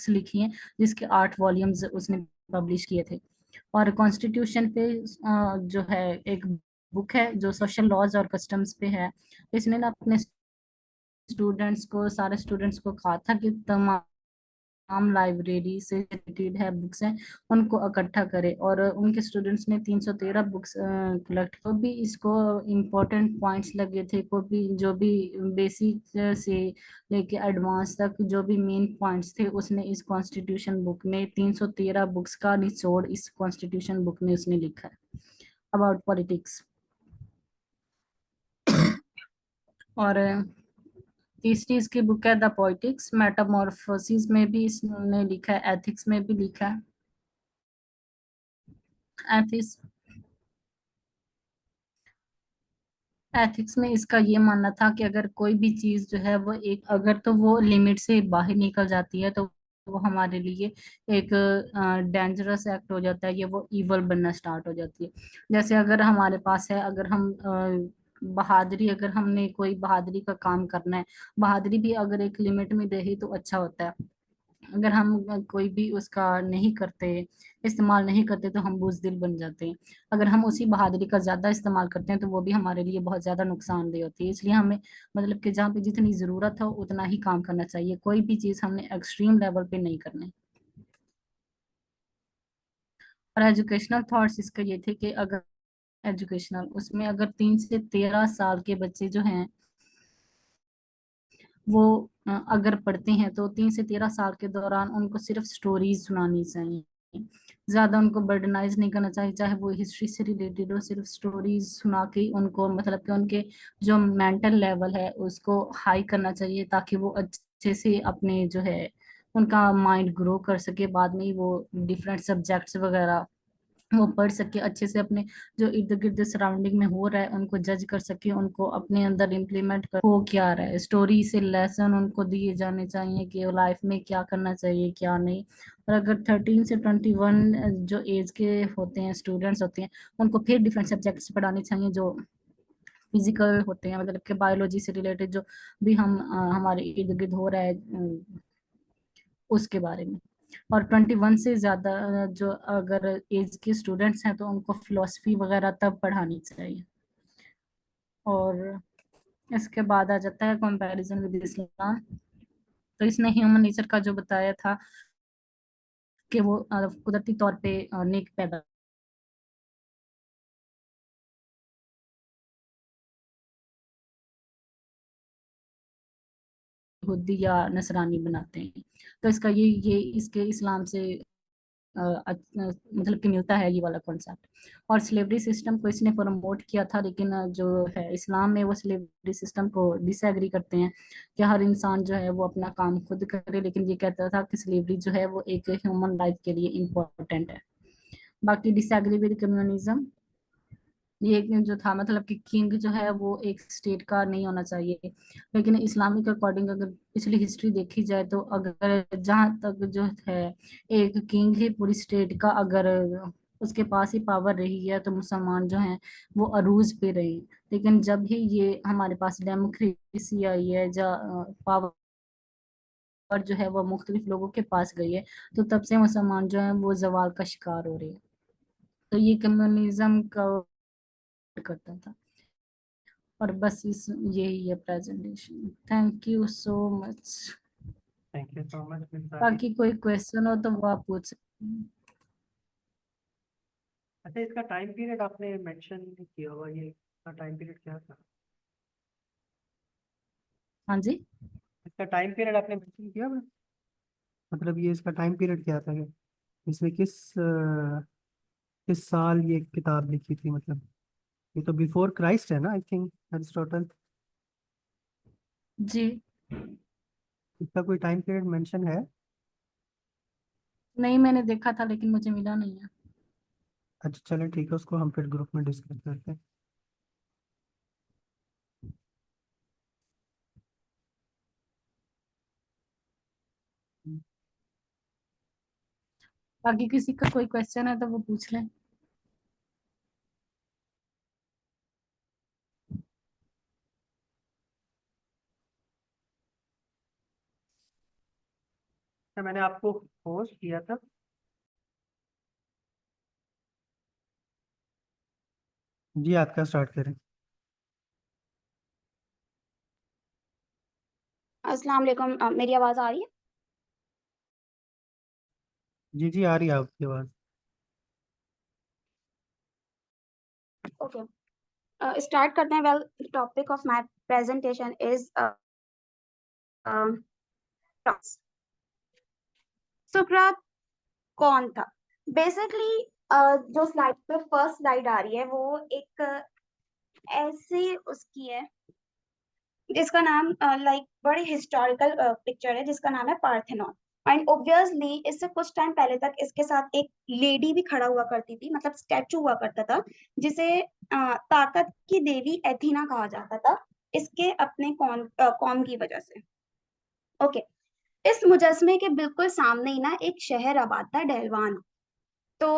लिखी हैं, जिसके 8 वॉल्यूम्स उसने पब्लिश किए थे। और कॉन्स्टिट्यूशन पे जो है एक बुक है जो सोशल लॉज और कस्टम्स पे है। इसने ना अपने स्टूडेंट्स को, सारे स्टूडेंट्स को कहा था कि तमाम लाइब्रेरी से रिलेटेड है बुक्स हैं उनको इकट्ठा करे, और उनके स्टूडेंट्स ने 313 बुक्स कलेक्ट। को भी इसको इम्पोर्टेंट पॉइंट्स लगे थे, को भी जो भी बेसिक से लेके एडवांस तक जो भी मेन पॉइंट्स थे, उसने इस कॉन्स्टिट्यूशन बुक में 313 बुक्स का निचोड़ इस कॉन्स्टिट्यूशन बुक में उसने लिखा है अबाउट पॉलिटिक्स। और तीसरी इसकी बुक है द पॉलिटिक्स मेटामॉर्फोसिस में भी इसने लिखा है, एथिक्स में भी लिखा है। एथिक्स एथिक्स में इसका ये मानना था कि अगर कोई भी चीज जो है वो एक, अगर तो वो लिमिट से बाहर निकल जाती है तो वो हमारे लिए एक डेंजरस एक्ट हो जाता है, ये वो इवल बनना स्टार्ट हो जाती है। जैसे अगर हमारे पास है, अगर हम बहादुरी, अगर हमने कोई बहादुरी का काम करना है, बहादुरी भी अगर एक लिमिट में रहे तो अच्छा होता है। अगर हम कोई भी उसका नहीं करते, इस्तेमाल नहीं करते, तो हम बुजदिल बन जाते हैं। अगर हम उसी बहादुरी का ज्यादा इस्तेमाल करते हैं तो वो भी हमारे लिए बहुत ज्यादा नुकसानदेह होती है। इसलिए हमें मतलब कि जहाँ पे जितनी जरूरत हो उतना ही काम करना चाहिए, कोई भी चीज हमने एक्सट्रीम लेवल पे नहीं करनी। और एजुकेशनल थॉट्स इसके ये थे कि अगर एजुकेशनल, उसमें अगर 3 से 13 साल के बच्चे जो हैं वो अगर पढ़ते हैं तो 3 से 13 साल के दौरान उनको सिर्फ स्टोरीज सुनानी चाहिए, ज्यादा उनको बर्डनाइज नहीं करना चाहिए, चाहे वो हिस्ट्री से रिलेटेड हो। सिर्फ स्टोरीज सुना के उनको मतलब कि उनके जो मेंटल लेवल है उसको हाई करना चाहिए, ताकि वो अच्छे से अपने जो है उनका माइंड ग्रो कर सके। बाद में ही वो डिफरेंट सब्जेक्ट्स वगैरह वो पढ़ सके अच्छे से, अपने जो इर्द गिर्द सराउंडिंग में हो रहा है उनको जज कर सके, उनको अपने अंदर इम्प्लीमेंट कर हो क्या रहा है। स्टोरी से लेसन उनको दिए जाने चाहिए कि लाइफ में क्या करना चाहिए क्या नहीं। और अगर 13 से 21 जो एज के होते हैं, स्टूडेंट्स होते हैं, उनको फिर डिफरेंट सब्जेक्ट्स पढ़ाने चाहिए जो फिजिकल होते हैं, मतलब कि बायोलॉजी से रिलेटेड जो भी हम हमारे इर्द गिर्द हो रहा है उसके बारे में। और 21 से ज्यादा जो अगर एज के स्टूडेंट्स हैं तो उनको फिलोसफी वगैरह तब पढ़ानी चाहिए। और इसके बाद आ जाता है कंपैरिजन विद इस्लाम। तो इसने ह्यूमन नेचर का जो बताया था कि वो कुदरती तौर पे नेक पैदा यहूदी या नसरानी बनाते हैं। तो इसका ये इसके इस्लाम से मतलब कि मिलता है ये वाला कॉन्सेप्ट। और स्लेवरी सिस्टम को इसने प्रमोट किया था, लेकिन जो है इस्लाम में वो स्लेवरी सिस्टम को डिसएग्री करते हैं कि हर इंसान जो है वो अपना काम खुद करे, लेकिन ये कहता था कि स्लेवरी जो है वो एक ह्यूमन लाइफ के लिए इम्पोर्टेंट है। बाकी डिसएग्री विद कम्युनिज्म, ये जो था मतलब कि किंग जो है वो एक स्टेट का नहीं होना चाहिए, लेकिन इस्लामिक अकॉर्डिंग अगर पिछली हिस्ट्री देखी जाए तो अगर जहाँ तक जो है एक किंग ही पूरी स्टेट का अगर उसके पास ही पावर रही है तो मुसलमान जो हैं वो अरूज पे रहे। लेकिन जब ही ये हमारे पास डेमोक्रेसी आई है, जहाँ पावर जो है वो मुख्तलिफ लोगों के पास गई है, तो तब से मुसलमान जो है वो जवाल का शिकार हो रहे हैं। तो ये कम्युनिज्म का करता था। और बस इस यही है presentation. Thank you so much. Thank you so much Mitali. बाकी कोई क्वेश्चन हो तो वो आप पूछ सकते हैं। अच्छा, इसका टाइम पीरियड आपने मेंशन नहीं किया हुआ, ये इसका टाइम पीरियड क्या था? हाँ जी। इसका टाइम पीरियड आपने मेंशन किया हुआ? मतलब ये इसका टाइम पीरियड क्या था? इसमें किस साल ये किताब लिखी थी मतलब? ये तो बिफोर क्राइस्ट है ना, आई थिंक, एरिस्टोटल। जी इसका कोई टाइम पीरियड मेंशन है? नहीं, मैंने देखा था लेकिन मुझे मिला नहीं है। अच्छा चलो ठीक है, उसको हम फिर ग्रुप में डिस्कस करते हैं। बाकी किसी का कोई क्वेश्चन है तो वो पूछ लें। तो मैंने आपको पोस्ट किया था। जी आपका स्टार्ट करें। अस्सलाम वालेकुम। मेरी आवाज़ आ रही है? जी जी आ रही है आपकी आवाज़। ओके, स्टार्ट करते हैं। Well, topic of my presentation is सुकरात कौन था? बेसिकली जो स्लाइड पे फर्स्ट स्लाइड आ रही है वो एक ऐसी उसकी है जिसका नाम लाइक बड़ी हिस्टोरिकल पिक्चर है जिसका नाम है पार्थेनॉन। एंड ऑब्वियसली इससे कुछ टाइम पहले तक इसके साथ एक लेडी भी खड़ा हुआ करती थी, मतलब स्टैचू हुआ करता था, जिसे ताकत की देवी एथीना कहा जाता था, इसके अपने कौम की वजह से। ओके, इस मुजस्मे के बिल्कुल सामने ही ना एक शहर आबाद था, डेलवान। तो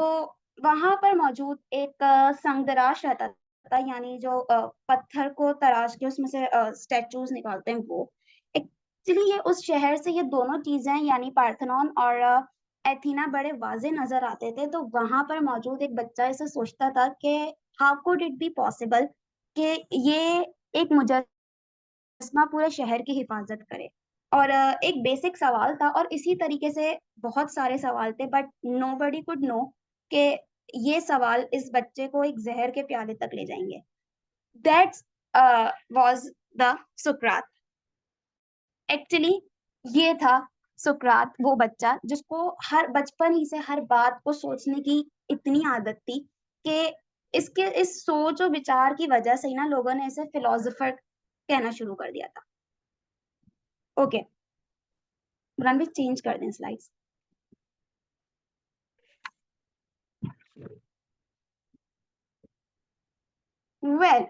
वहां पर मौजूद एक संगतराश रहता था, यानी जो पत्थर को तराश के उसमें से स्टैचूज निकालते हैं वो। एक्चुअली ये उस शहर से ये दोनों चीजें यानी पार्थेनॉन और एथीना बड़े वाजे नजर आते थे। तो वहां पर मौजूद एक बच्चा ऐसे सोचता था कि how could it be possible कि ये एक मुजस्मा पूरे शहर की हिफाजत करे। और एक बेसिक सवाल था और इसी तरीके से बहुत सारे सवाल थे, बट नोबडी कुड नो कि ये सवाल इस बच्चे को एक जहर के प्याले तक ले जाएंगे। That's was the Sukrat. Actually ये था सुकरात, वो बच्चा जिसको हर बचपन ही से हर बात को सोचने की इतनी आदत थी कि इसके इस सोच और विचार की वजह से ही ना लोगों ने इसे फिलोसोफर कहना शुरू कर दिया था। ओके, रणवीर चेंज कर दें स्लाइड्स। वेल,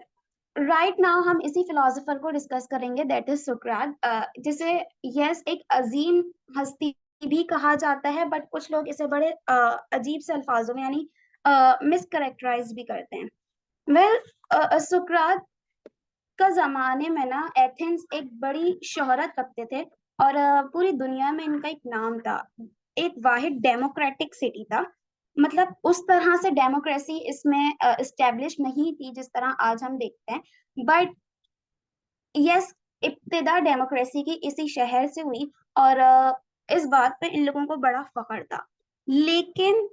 राइट नाउ हम इसी फिलोसोफर को डिस्कस करेंगे, दैट इज सुकरात, जिसे यस एक अजीम हस्ती भी कहा जाता है, बट कुछ लोग इसे बड़े अजीब से अल्फाजों में यानी मिसकैरेक्टराइज भी करते हैं। वेल, सुकरात का जमाने में ना एथेंस एक बड़ी शोहरत रखते थे और पूरी दुनिया में इनका एक नाम था। एक वाहिद डेमोक्रेटिक सिटी था, मतलब उस तरह से डेमोक्रेसी इसमें इस्टेब्लिश नहीं थी जिस तरह आज हम देखते हैं, बट यस इब्तिदा डेमोक्रेसी की इसी शहर से हुई। और इस बात पे इन लोगों को बड़ा फख्र था। लेकिन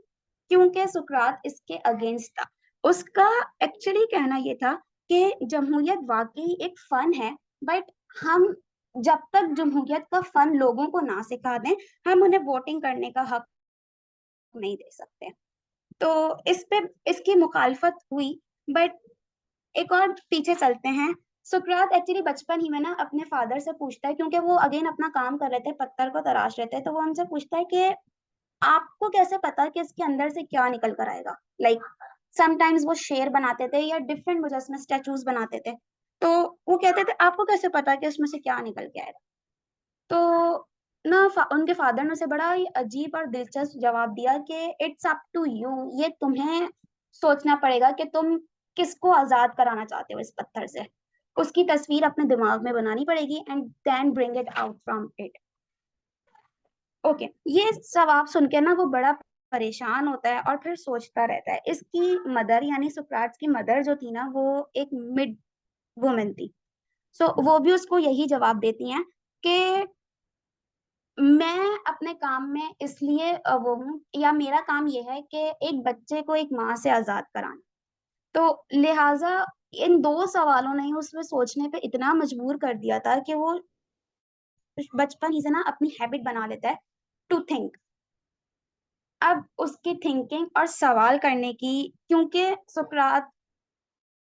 क्योंकि सुकरात इसके अगेंस्ट था, उसका एक्चुअली कहना ये था कि जमहूरियत वाकई एक फन है, बट हम जब तक जमहूरियत का फन लोगों को ना सिखा दें, हम उन्हें वोटिंग करने का हक नहीं दे सकते। तो इस पे इसकी मुखालफत हुई। बट एक और पीछे चलते हैं। सुकरात एक्चुअली बचपन ही में ना अपने फादर से पूछता है, क्योंकि वो अगेन अपना काम कर रहे थे, पत्थर को तराश रहे थे, तो वो उनसे पूछता है कि आपको कैसे पता कि इसके अंदर से क्या निकल कर आएगा। लाइक समटाइम्स वो शेर बनाते थे या डिफरेंट मुजस्मे स्टेचूज बनाते थे, तो वो कहते थे आपको कैसे पता कि उसमें से क्या निकल के आएगा। तो ना उनके फादर ने उसे बड़ा ही अजीब और दिलचस्प जवाब दिया कि इट्स अप टू यू, ये तुम्हें सोचना पड़ेगा कि तुम किसको आजाद कराना चाहते हो इस पत्थर से। उसकी तस्वीर अपने दिमाग में बनानी पड़ेगी and then bring it out from it. Okay, ये जवाब सुन के ना वो बड़ा परेशान होता है और फिर सोचता रहता है। इसकी मदर यानी सुकरात की मदर जो थी ना, वो एक मिड वुमन थी। सो वो भी उसको यही जवाब देती हैं कि मैं अपने काम में इसलिए वो हूँ, या मेरा काम ये है कि एक बच्चे को एक माँ से आजाद कराना। तो लिहाजा इन दो सवालों ने ही उसमें सोचने पे इतना मजबूर कर दिया था कि वो बचपन ही से ना अपनी हैबिट बना लेता है टू थिंक। अब उसकी थिंकिंग और सवाल करने की, क्योंकि सुकरात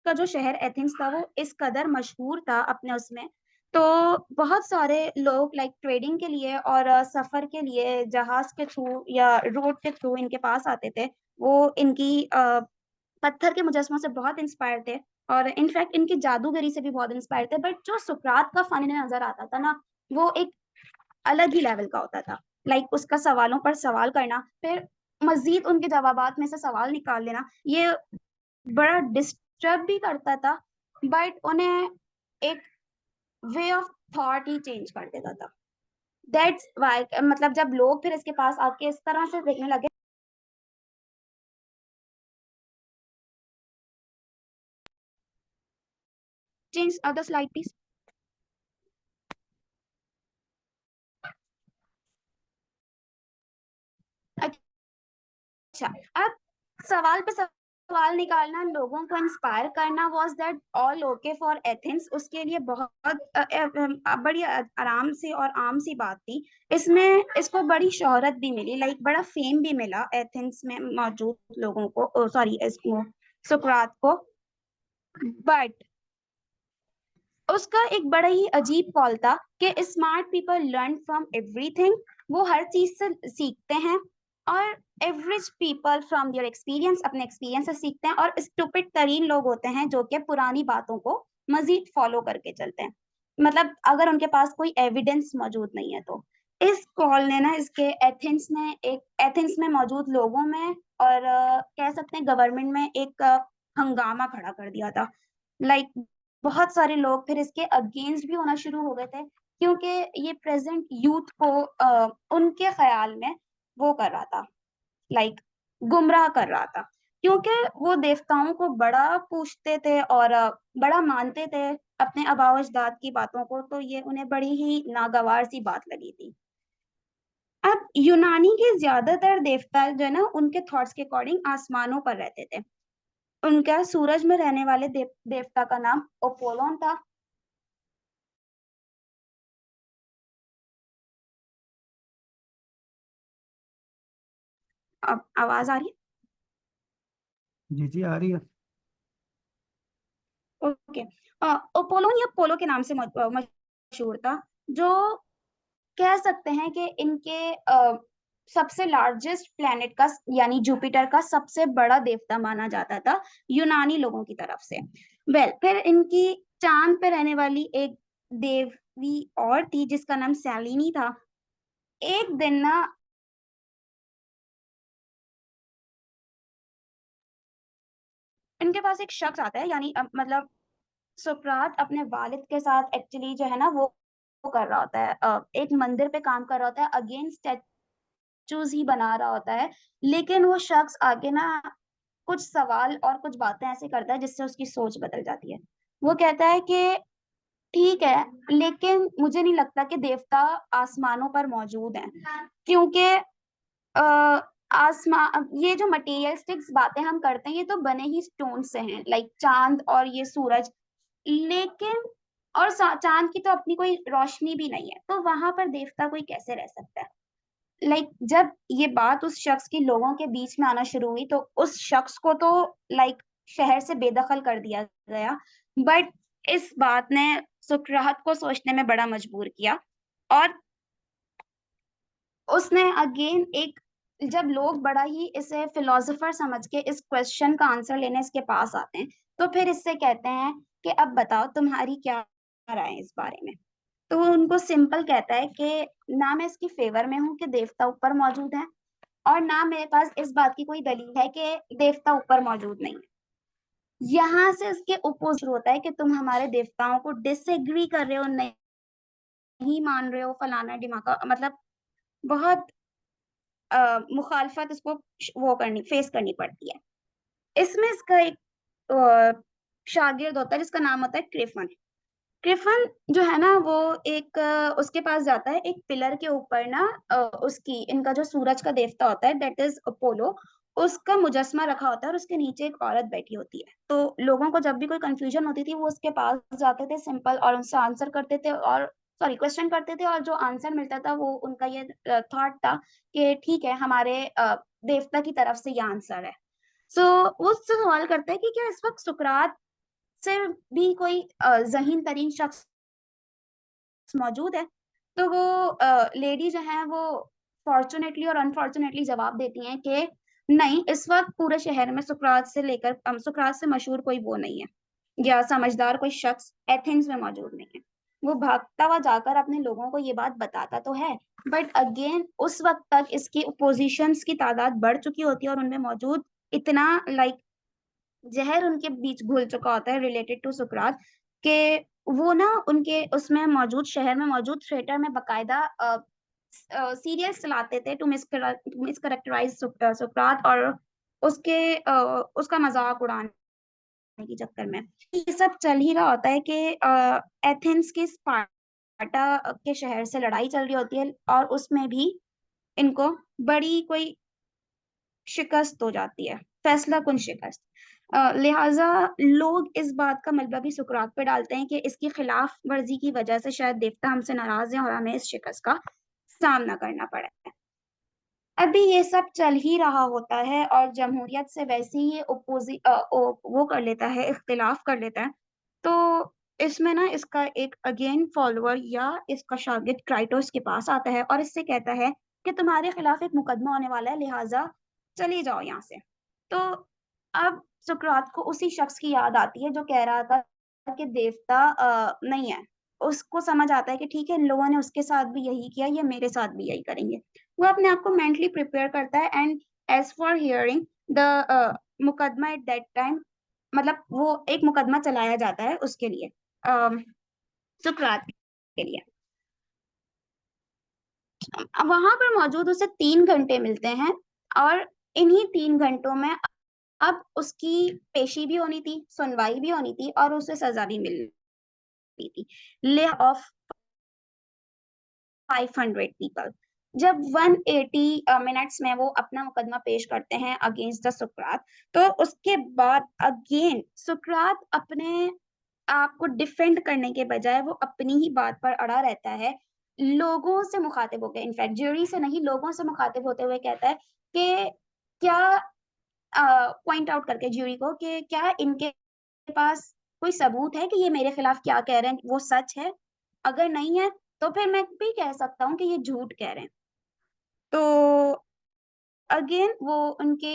का जो शहर एथेंस था वो इस कदर मशहूर था अपने उसमें, तो बहुत सारे लोग लाइक ट्रेडिंग के लिए और सफर के लिए जहाज के थ्रू या रोड के थ्रू इनके पास आते थे। वो इनकी पत्थर के मुजस्मों से बहुत इंस्पायर थे और इनफैक्ट इनकी जादूगरी से भी बहुत इंस्पायर थे। बट जो सुकरात का फन इन्हें नजर आता था ना, वो एक अलग ही लेवल का होता था। लाइक उसका सवालों पर सवाल करना, फिर मजीद उनके जवाबात में से सवाल निकाल लेना, ये बड़ा डिस्टर्ब भी करता था, बट उन्हें एक way of thought he change कर देता था। दैट्स वाई, मतलब जब लोग फिर इसके पास आके इस तरह से देखने लगे, चेंज द स्लाइड प्लीज। अच्छा, अब सवाल पे सवाल निकालना, लोगों को इंस्पायर करना, was that all okay for Athens? उसके लिए बहुत बड़ी आराम से और आम सी बात थी। इसमें इसको बड़ी शोहरत भी मिली, लाइक बड़ा फेम भी मिला एथेंस में मौजूद लोगों को, सॉरी इसको, सुकरात को। बट उसका एक बड़ा ही अजीब कॉल था कि smart people learn from everything, वो हर चीज से सीखते हैं, और average people from their experience, अपने एक्सपीरियंस से सीखते हैं, और स्टूपिड तरीन लोग होते हैं जो कि पुरानी बातों को मजीद फॉलो करके चलते हैं, मतलब अगर उनके पास कोई एविडेंस मौजूद नहीं है तो। इस कॉल ने ना, इसके एथेंस में मौजूद लोगों में और कह सकते हैं गवर्नमेंट में एक हंगामा खड़ा कर दिया था। लाइक बहुत सारे लोग फिर इसके अगेंस्ट भी होना शुरू हो गए थे, क्योंकि ये प्रेजेंट यूथ को उनके ख्याल में वो कर रहा था, लाइक गुमराह कर रहा था, क्योंकि वो देवताओं को बड़ा पूछते थे और बड़ा मानते थे अपने आबाओ अजदाद की बातों को, तो ये उन्हें बड़ी ही नागवार सी बात लगी थी। अब यूनानी के ज्यादातर देवता जो है ना, उनके थॉट्स के अकॉर्डिंग आसमानों पर रहते थे। उनका सूरज में रहने वाले देवता का नाम अपोलोन था। अब आवाज आ रही है? जी जी आ रही है। ओके। अपोलोन या पोलो के नाम से मशहूर था, जो कह सकते हैं कि इनके सबसे लार्जेस्ट प्लेनेट का, यानी जुपिटर का सबसे बड़ा देवता माना जाता था यूनानी लोगों की तरफ से। फिर इनकी चांद पे रहने वाली एक देवी और थी जिसका नाम सैलिनी था। एक दिन ना इनके पास एक शख्स आता है, यानी मतलब सुकरात अपने वालिद के साथ एक्चुअली जो है ना वो कर रहा होता है, एक मंदिर पे काम कर रहा होता है, अगेन स्टैचूज ही बना रहा होता है, लेकिन वो शख्स आगे ना कुछ सवाल और कुछ बातें ऐसे करता है जिससे उसकी सोच बदल जाती है। वो कहता है कि ठीक है, लेकिन मुझे नहीं लगता कि देवता आसमानों पर मौजूद हैं, क्योंकि आसमान, ये जो मटेरियलिस्टिक्स बातें हम करते हैं ये तो बने ही स्टोन से हैं, लाइक चांद और ये सूरज, लेकिन और चांद की तो अपनी कोई रोशनी भी नहीं है, तो वहां पर देवता कोई कैसे रह सकता है? लाइक जब ये बात उस शख्स की लोगों के बीच में आना शुरू हुई, तो उस शख्स को तो लाइक शहर से बेदखल कर दिया गया, बट इस बात ने सुकरात को सोचने में बड़ा मजबूर किया, और उसने अगेन एक, जब लोग बड़ा ही इसे फिलोसोफर समझ के इस क्वेश्चन का आंसर लेने इसके पास आते हैं, तो फिर इससे कहते हैं कि अब बताओ तुम्हारी क्या राय है इस बारे में। तो वो उनको सिंपल कहता है कि ना मैं इसकी फेवर में हूँ कि देवता ऊपर मौजूद है, और ना मेरे पास इस बात की कोई दलील है कि देवता ऊपर मौजूद नहीं है। यहाँ से उसके अपोजिट होता है कि तुम हमारे देवताओं को डिसएग्री कर रहे हो, नहीं मान रहे हो, फलाना ढिमाका, मतलब बहुत मुखालफत इसको वो करनी, फेस करनी पड़ती है। इसमें इसका एक शागिर्द होता है जिसका नाम होता है क्रिफन। क्रिफन जो है ना, वो एक उसके पास जाता है, एक पिलर के ऊपर ना उसकी, इनका जो सूरज का देवता होता है दैट इज अपोलो, उसका मुजस्मा रखा होता है, और उसके नीचे एक औरत बैठी होती है। तो लोगों को जब भी कोई कंफ्यूजन होती थी वो उसके पास जाते थे सिंपल, और उनसे आंसर करते थे, और सॉरी क्वेश्चन करते थे, और जो आंसर मिलता था वो उनका ये थॉट था कि ठीक है, हमारे देवता की तरफ से ये आंसर है। सो वो उससे सवाल करता है कि क्या इस वक्त सुकरात से भी कोई जहीन तरीन शख्स मौजूद है? तो वो लेडी जो है वो फॉर्चुनेटली और अनफॉर्चुनेटली जवाब देती हैं कि नहीं, इस वक्त पूरे शहर में सुकरात से लेकर सुकरात से मशहूर कोई वो नहीं है, या समझदार कोई शख्स एथेंस में मौजूद नहीं है। वो भागता हुआ जाकर अपने लोगों को ये बात बताता तो है, बट अगेन उस वक्त तक इसकी ओपोजिशंस की तादाद बढ़ चुकी होती है और उनमें मौजूद इतना जहर उनके बीच घुल चुका होता है रिलेटेड टू सुकरात, के वो ना उनके उसमें मौजूद शहर में मौजूद थिएटर में बाकायदा सीरियल्स चलाते थे टू मिसकैरेक्टराइज सुकरात और उसका मजाक उड़ाने के चक्कर में। ये सब चल ही रहा होता है कि एथेंस के स्पार्टा के शहर से लड़ाई चल रही होती है और उसमें भी इनको बड़ी कोई शिकस्त हो जाती है, फैसला कुन शिकस्त। लिहाजा लोग इस बात का मलबा भी सुकरात पे डालते हैं कि इसकी खिलाफ वर्जी की वजह से शायद देवता हमसे नाराज हैं और हमें इस शिकस्त का सामना करना पड़ा है। अभी ये सब चल ही रहा होता है और जमहूरियत से वैसे ही ये वो कर लेता है, इख्तिलाफ कर लेता है। तो इसमें ना इसका एक अगेन फॉलोअर या इसका शागिर्द क्राइटोस के पास आता है और इससे कहता है कि तुम्हारे खिलाफ एक मुकदमा होने वाला है, लिहाजा चले जाओ यहाँ से। तो अब सुकरात को उसी शख्स की याद आती है जो कह रहा था कि देवता नहीं है। उसको समझ आता है कि ठीक है, इन लोगों ने उसके साथ भी यही किया, ये मेरे साथ भी यही करेंगे। वो अपने आप को मेंटली प्रिपेयर करता है and as for hearing the मुकदमा एट दैट टाइम, मतलब वो एक मुकदमा चलाया जाता है उसके लिए, सुकरात के लिए। वहां पर मौजूद उसे 3 घंटे मिलते हैं और इन्हीं 3 घंटों में अब उसकी पेशी भी होनी थी, सुनवाई भी होनी थी और उसे सजा भी मिलनी थी। Lay off 500 people. जब 180 मिनट्स में वो अपना मुकदमा पेश करते हैं अगेंस्ट द सुकरात, तो उसके बाद अगेन सुकरात अपने आप को डिफेंड करने के बजाय वो अपनी ही बात पर अड़ा रहता है। लोगों से मुखातिब होकर, इनफैक्ट ज्यूरी से नहीं, लोगों से मुखातिब होते हुए कहता है कि क्या पॉइंट आउट करके ज्यूरी को कि क्या इनके पास कोई सबूत है कि ये मेरे खिलाफ क्या कह रहे हैं वो सच है? अगर नहीं है तो फिर मैं भी कह सकता हूँ कि ये झूठ कह रहे हैं। तो अगेन वो उनके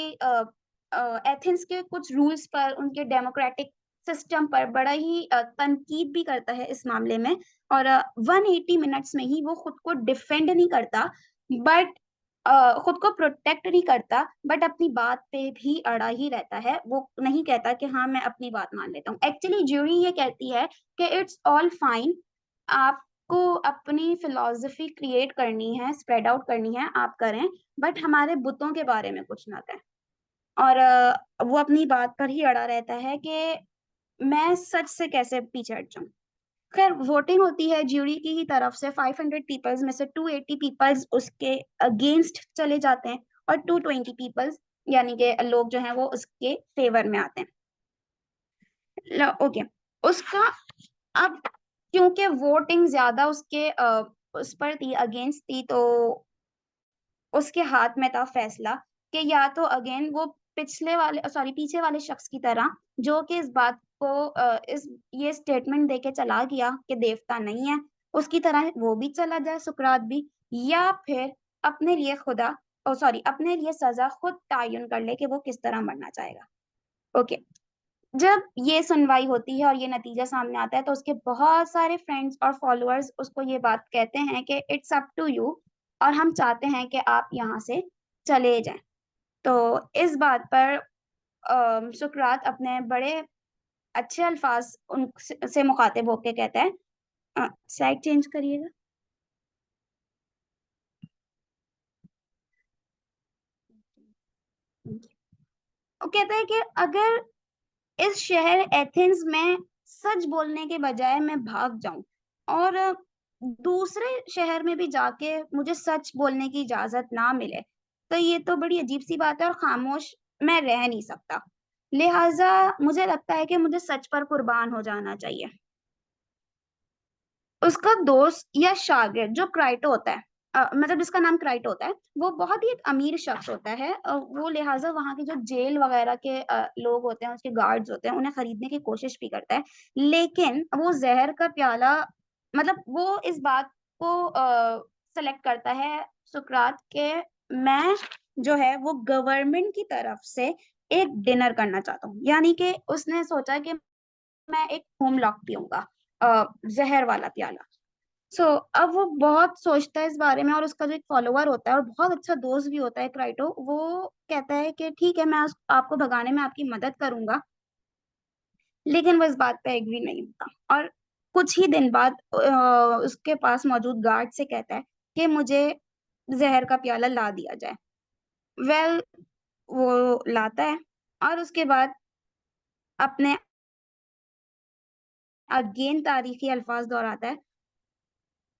एथेंस के कुछ रूल्स पर, उनके डेमोक्रेटिक सिस्टम पर बड़ा ही तनकीद भी करता है इस मामले में। और 180 मिनट्स में ही वो खुद को डिफेंड नहीं करता, बट खुद को प्रोटेक्ट नहीं करता, बट अपनी बात पे भी अड़ा ही रहता है। वो नहीं कहता कि हाँ मैं अपनी बात मान लेता हूँ। एक्चुअली ज्यूरी ये कहती है कि इट्स ऑल फाइन, आपको अपनी फिलॉसफी क्रिएट करनी है, स्प्रेड आउट करनी है, आप करें, बट हमारे बुतों के बारे में कुछ ना कहें। और वो अपनी बात पर ही अड़ा रहता है कि मैं सच से कैसे पीछे हट जाऊं। खैर वोटिंग होती है ज्यूरी की ही तरफ से, 500 पीपल्स में से 280 पीपल्स उसके अगेंस्ट चले जाते हैं और 220 पीपल्स यानी कि लोग जो हैं वो उसके फेवर में आते हैं। ओके, उसका अब क्योंकि वोटिंग ज्यादा उसके उस पर थी, अगेंस्ट थी, तो उसके हाथ में था फैसला कि या तो अगेन वो पीछे वाले शख्स की तरह जो कि इस बात को इस ये स्टेटमेंट देके चला गया कि देवता नहीं है, उसकी तरह वो भी चला जाए सुकरात भी, या फिर अपने लिए अपने लिए सजा खुद तयन कर ले कि वो किस तरह मरना चाहेगा। ओके, जब ये सुनवाई होती है और ये नतीजा सामने आता है तो उसके बहुत सारे फ्रेंड्स और फॉलोअर्स उसको ये बात कहते हैं कि इट्स अप टू यू और हम चाहते हैं कि आप यहाँ से चले जाएं। तो इस बात पर सुकरात अपने बड़े अच्छे अल्फाज उनसे मुखातिब होके कहता है, स्लाइड चेंज करिएगा। वो कहता है कि अगर इस शहर एथेंस में सच बोलने के बजाय मैं भाग जाऊं और दूसरे शहर में भी जाके मुझे सच बोलने की इजाजत ना मिले, तो ये तो बड़ी अजीब सी बात है और खामोश मैं रह नहीं सकता। लिहाजा मुझे लगता है कि मुझे सच पर कुर्बान हो जाना चाहिए। उसका दोस्त या शागिर्द जो क्राइटो होता है, मतलब जिसका नाम क्राइटो होता है, वो बहुत ही एक अमीर शख्स होता है। वो लिहाजा वहाँ के जो जेल वगैरह के लोग होते हैं, उसके गार्ड्स होते हैं, उन्हें खरीदने की कोशिश भी करता है। लेकिन वो जहर का प्याला, मतलब वो इस बात को सेलेक्ट करता है सुकरात के, मैं जो है वो गवर्नमेंट की तरफ से एक डिनर करना चाहता हूँ। यानी कि उसने सोचा कि मैं एक होम लॉक पीऊंगा जहर वाला प्याला। सो अब वो बहुत सोचता है इस बारे में, और उसका जो एक फॉलोवर होता है और बहुत अच्छा दोस्त भी होता है क्राइटो, वो कहता है कि ठीक है, मैं आपको भगाने में आपकी मदद करूंगा, लेकिन वो इस बात पे एग्री नहीं होता। और कुछ ही दिन बाद उसके पास मौजूद गार्ड से कहता है कि मुझे जहर का प्याला ला दिया जाए। वेल, वो लाता है और उसके बाद अपने अगेन तारीखी अल्फाज दोहराता है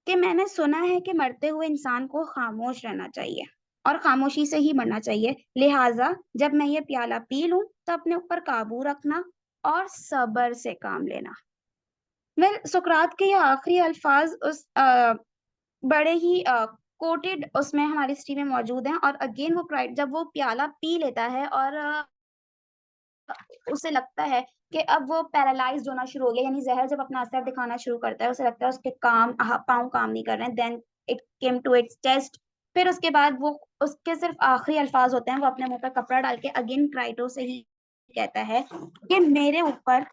कि मैंने सुना है कि मरते हुए इंसान को खामोश रहना चाहिए और खामोशी से ही मरना चाहिए, लिहाजा जब मैं ये प्याला पी लूं तो अपने ऊपर काबू रखना और सब्र से काम लेना। वेल, सुकरात के ये आखिरी अल्फाज उस बड़े ही कोटेड उसमें हमारी हिस्ट्री में मौजूद हैं। और अगेन वो प्राइड जब वो प्याला पी लेता है और उसे लगता है कि अब वो पैरालाइज्ड होना शुरू हो गया, यानी जहर जब अपना असर दिखाना शुरू करता है, उसे लगता है उसके पाँव काम नहीं कर रहे हैं। Then it came to its chest. फिर उसके बाद वो उसके सिर्फ आखिरी अल्फाज होते हैं, वो अपने मुंह पर कपड़ा डाल के अगेन क्राइटो से ही कहता है कि मेरे ऊपर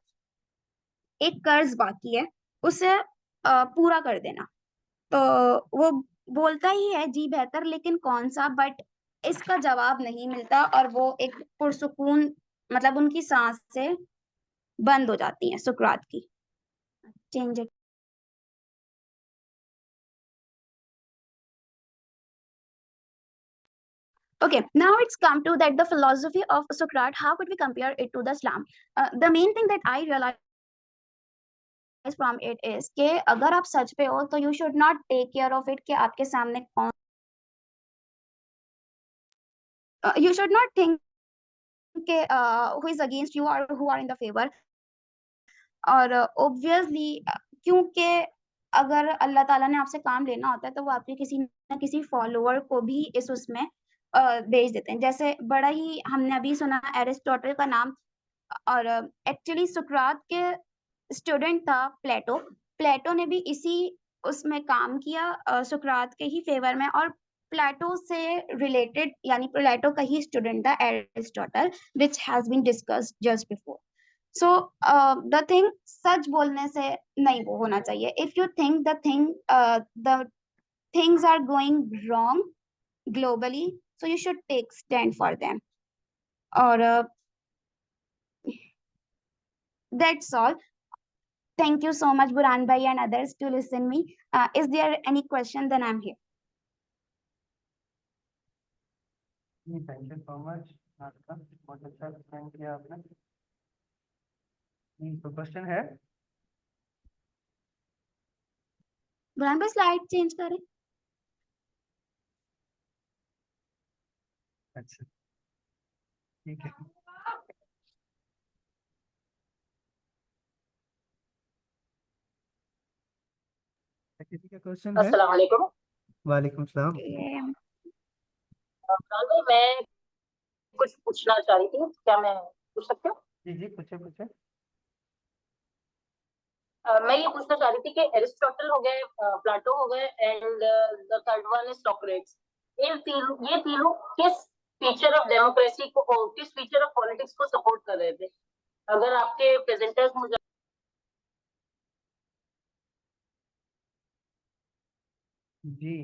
एक कर्ज बाकी है, उसे पूरा कर देना। तो वो बोलता ही है जी बेहतर, लेकिन कौन सा, बट इसका जवाब नहीं मिलता और वो एक पुरसुकून, मतलब उनकी सांसें बंद हो जाती हैं सुकरात की। Change it. Okay, now it's come to that the philosophy of Socrates, how could we compare it to the Islam? The main thing that I realize from it is कि अगर आप सच पे हो तो you should not take care of it कि आपके सामने कौन, you should not think कि who is against you or who are in the favor। और ऑब्वियसली क्योंकि अगर अल्लाह ताला ने आपसे काम लेना होता है तो वो आपके किसी न किसी फॉलोअर को भी इस उसमें भेज देते हैं। जैसे बड़ा ही हमने अभी सुना एरिस्टोटल का नाम, और एक्चुअली सुकरात के स्टूडेंट था प्लेटो। प्लेटो ने भी इसी उसमें काम किया सुकरात के ही फेवर में, और प्लेटो से रिलेटेड यानी प्लेटो का ही स्टूडेंट था Aristotle, which has been discussed just before. So the thing, सच बोलने से नहीं वो होना चाहिए। If you think the things are going wrong globally, so you should take stand for them. और that's all. Thank you so much, Burhan Bhai and others, to listen me. Is there any question? Then I'm here. Thank you so much आपका, बहुत अच्छा एक्सप्लेन किया आपने। तो क्वेश्चन है। Burhan Bhai, slide change करें। अच्छा, ठीक है। किसी का क्वेश्चन है? अस्सलाम वालेकुम। वालेकुम सलाम। मैं कुछ पूछना चाह रही थी, क्या मैं पूछ सकती हूँ? जी जी, पूछे पूछे। मैं ये पूछना चाह रही थी कि एरिस्टोटल हो गए, प्लाटो हो गए, and the third one is Socrates. ये तीनों किस फीचर ऑफ डेमोक्रेसी को, किस फीचर ऑफ पॉलिटिक्स को सपोर्ट कर रहे थे? अगर आपके प्रेजेंटर्स मुझे जी,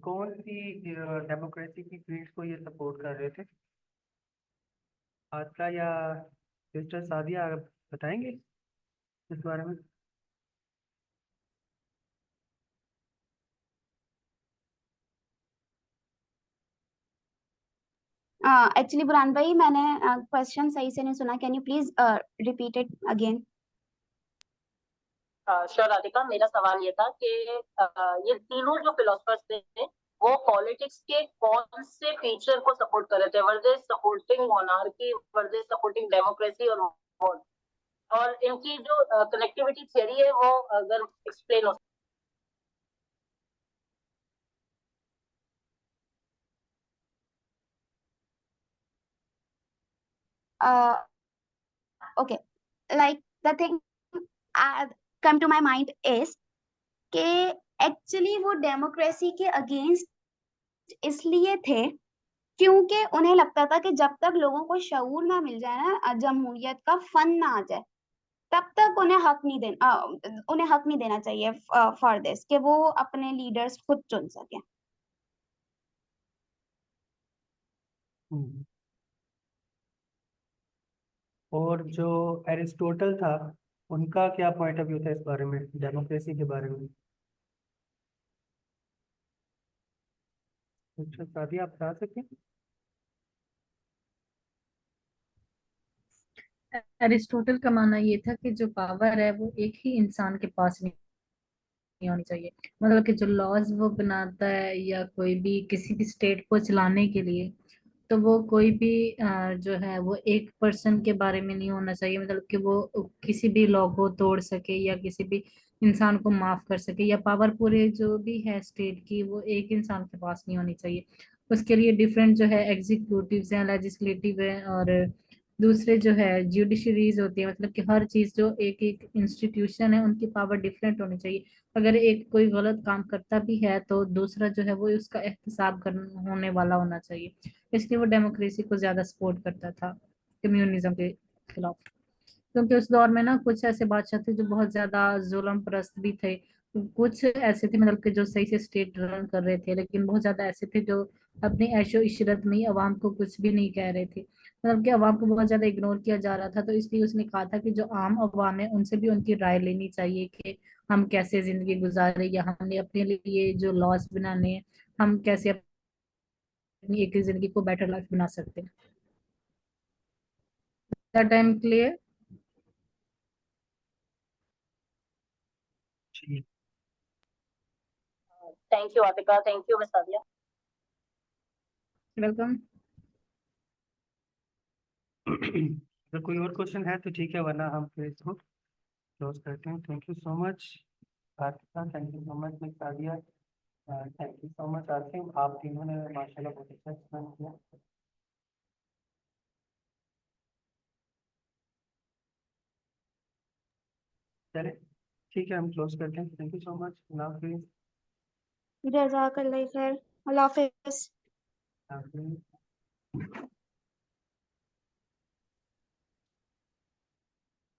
कौन सी डेमोक्रेसी की फील्ड को ये सपोर्ट कर रहे थे? आस्था या सिस्टर सादिया बताएंगे इस बारे में? Actually, Burhan Bhai, मैंने क्वेश्चन सही से नहीं सुना। Can you please repeat it again? Sure Radhika, मेरा सवाल ये था कि ये तीनों जो फिलोसफर्स थे वो पॉलिटिक्स के कौन से फीचर को सपोर्ट कर रहे थे? वर दे सपोर्टिंग मोनार्की, वर दे सपोर्टिंग डेमोक्रेसी, और इनकी जो कनेक्टिविटी थियरी है वो अगर एक्सप्लेन हो। Okay, like the thing come to my mind is कि एक्चुअली वो डेमोक्रेसी के अगेंस्ट इसलिए थे क्योंकि उन्हें लगता था कि जब तक लोगों को शऊर ना मिल जाए ना, जमहूरियत का फन ना आ जाए, तब तक उन्हें हक नहीं देना चाहिए फॉर दिस कि वो अपने लीडर्स खुद चुन सके। हम्म। और जो एरिस्टोटल था, उनका क्या पॉइंट ऑफ व्यू था इस बारे में, डेमोक्रेसी के बारे में? अच्छा सादिया, आप बता सकते हैं? एरिस्टोटल का मानना ये था कि जो पावर है वो एक ही इंसान के पास नहीं होनी चाहिए। मतलब कि जो लॉज वो बनाता है या कोई भी किसी भी स्टेट को चलाने के लिए, तो वो कोई भी जो है वो एक पर्सन के बारे में नहीं होना चाहिए। मतलब कि वो किसी भी लॉ को तोड़ सके या किसी भी इंसान को माफ कर सके, या पावर पूरे जो भी है स्टेट की वो एक इंसान के पास नहीं होनी चाहिए। उसके लिए डिफरेंट जो है एग्जीक्यूटिव है, लेजिस्लेटिव है, और दूसरे जो है जुडिशरीज होती है। मतलब कि हर चीज जो एक एक इंस्टीट्यूशन है उनकी पावर डिफरेंट होनी चाहिए। अगर एक कोई गलत काम करता भी है तो दूसरा जो है वो उसका एहतसाब कर होने वाला होना चाहिए। इसलिए वो डेमोक्रेसी को ज्यादा सपोर्ट करता था कम्युनिज्म के खिलाफ। क्योंकि उस दौर में ना कुछ ऐसे बादशाह थे जो बहुत ज्यादा जुल्म परस्त भी थे, कुछ ऐसे थे मतलब कि जो सही से स्टेट रन कर रहे थे, लेकिन बहुत ज्यादा ऐसे थे जो अपनी ऐशो इशरत में ही अवाम को कुछ भी नहीं कह रहे थे। मतलब कि अवाम को बहुत ज्यादा इग्नोर किया जा रहा था। तो इसलिए उसने कहा था कि जो आम अवाम है उनसे भी उनकी राय लेनी चाहिए कि हम कैसे जिंदगी गुजारे, या हमने अपने लिए जो लॉस बनाने हैं हम कैसे अपनी एक जिंदगी को बेटर लाइफ बना सकते हैं। Time clear? जी। Thank you Atika, thank you miss Sadia. Welcome. अगर कोई और क्वेश्चन है तो ठीक है, वरना हम फिर इसको क्लोज करते हैं। Thank you so much Atika, thank you so much miss Sadia, thank you so much Asim, आप तीनों ने माशाल्लाह बहुत अच्छा एक्सप्लेन किया। चले ठीक है, हम क्लोज करते हैं। थैंक यू सो मच, अल्लाह हाफिज़। जज़ाकल्लाह खैर, अल्लाह हाफिज़। अल्लाह हाफिज़।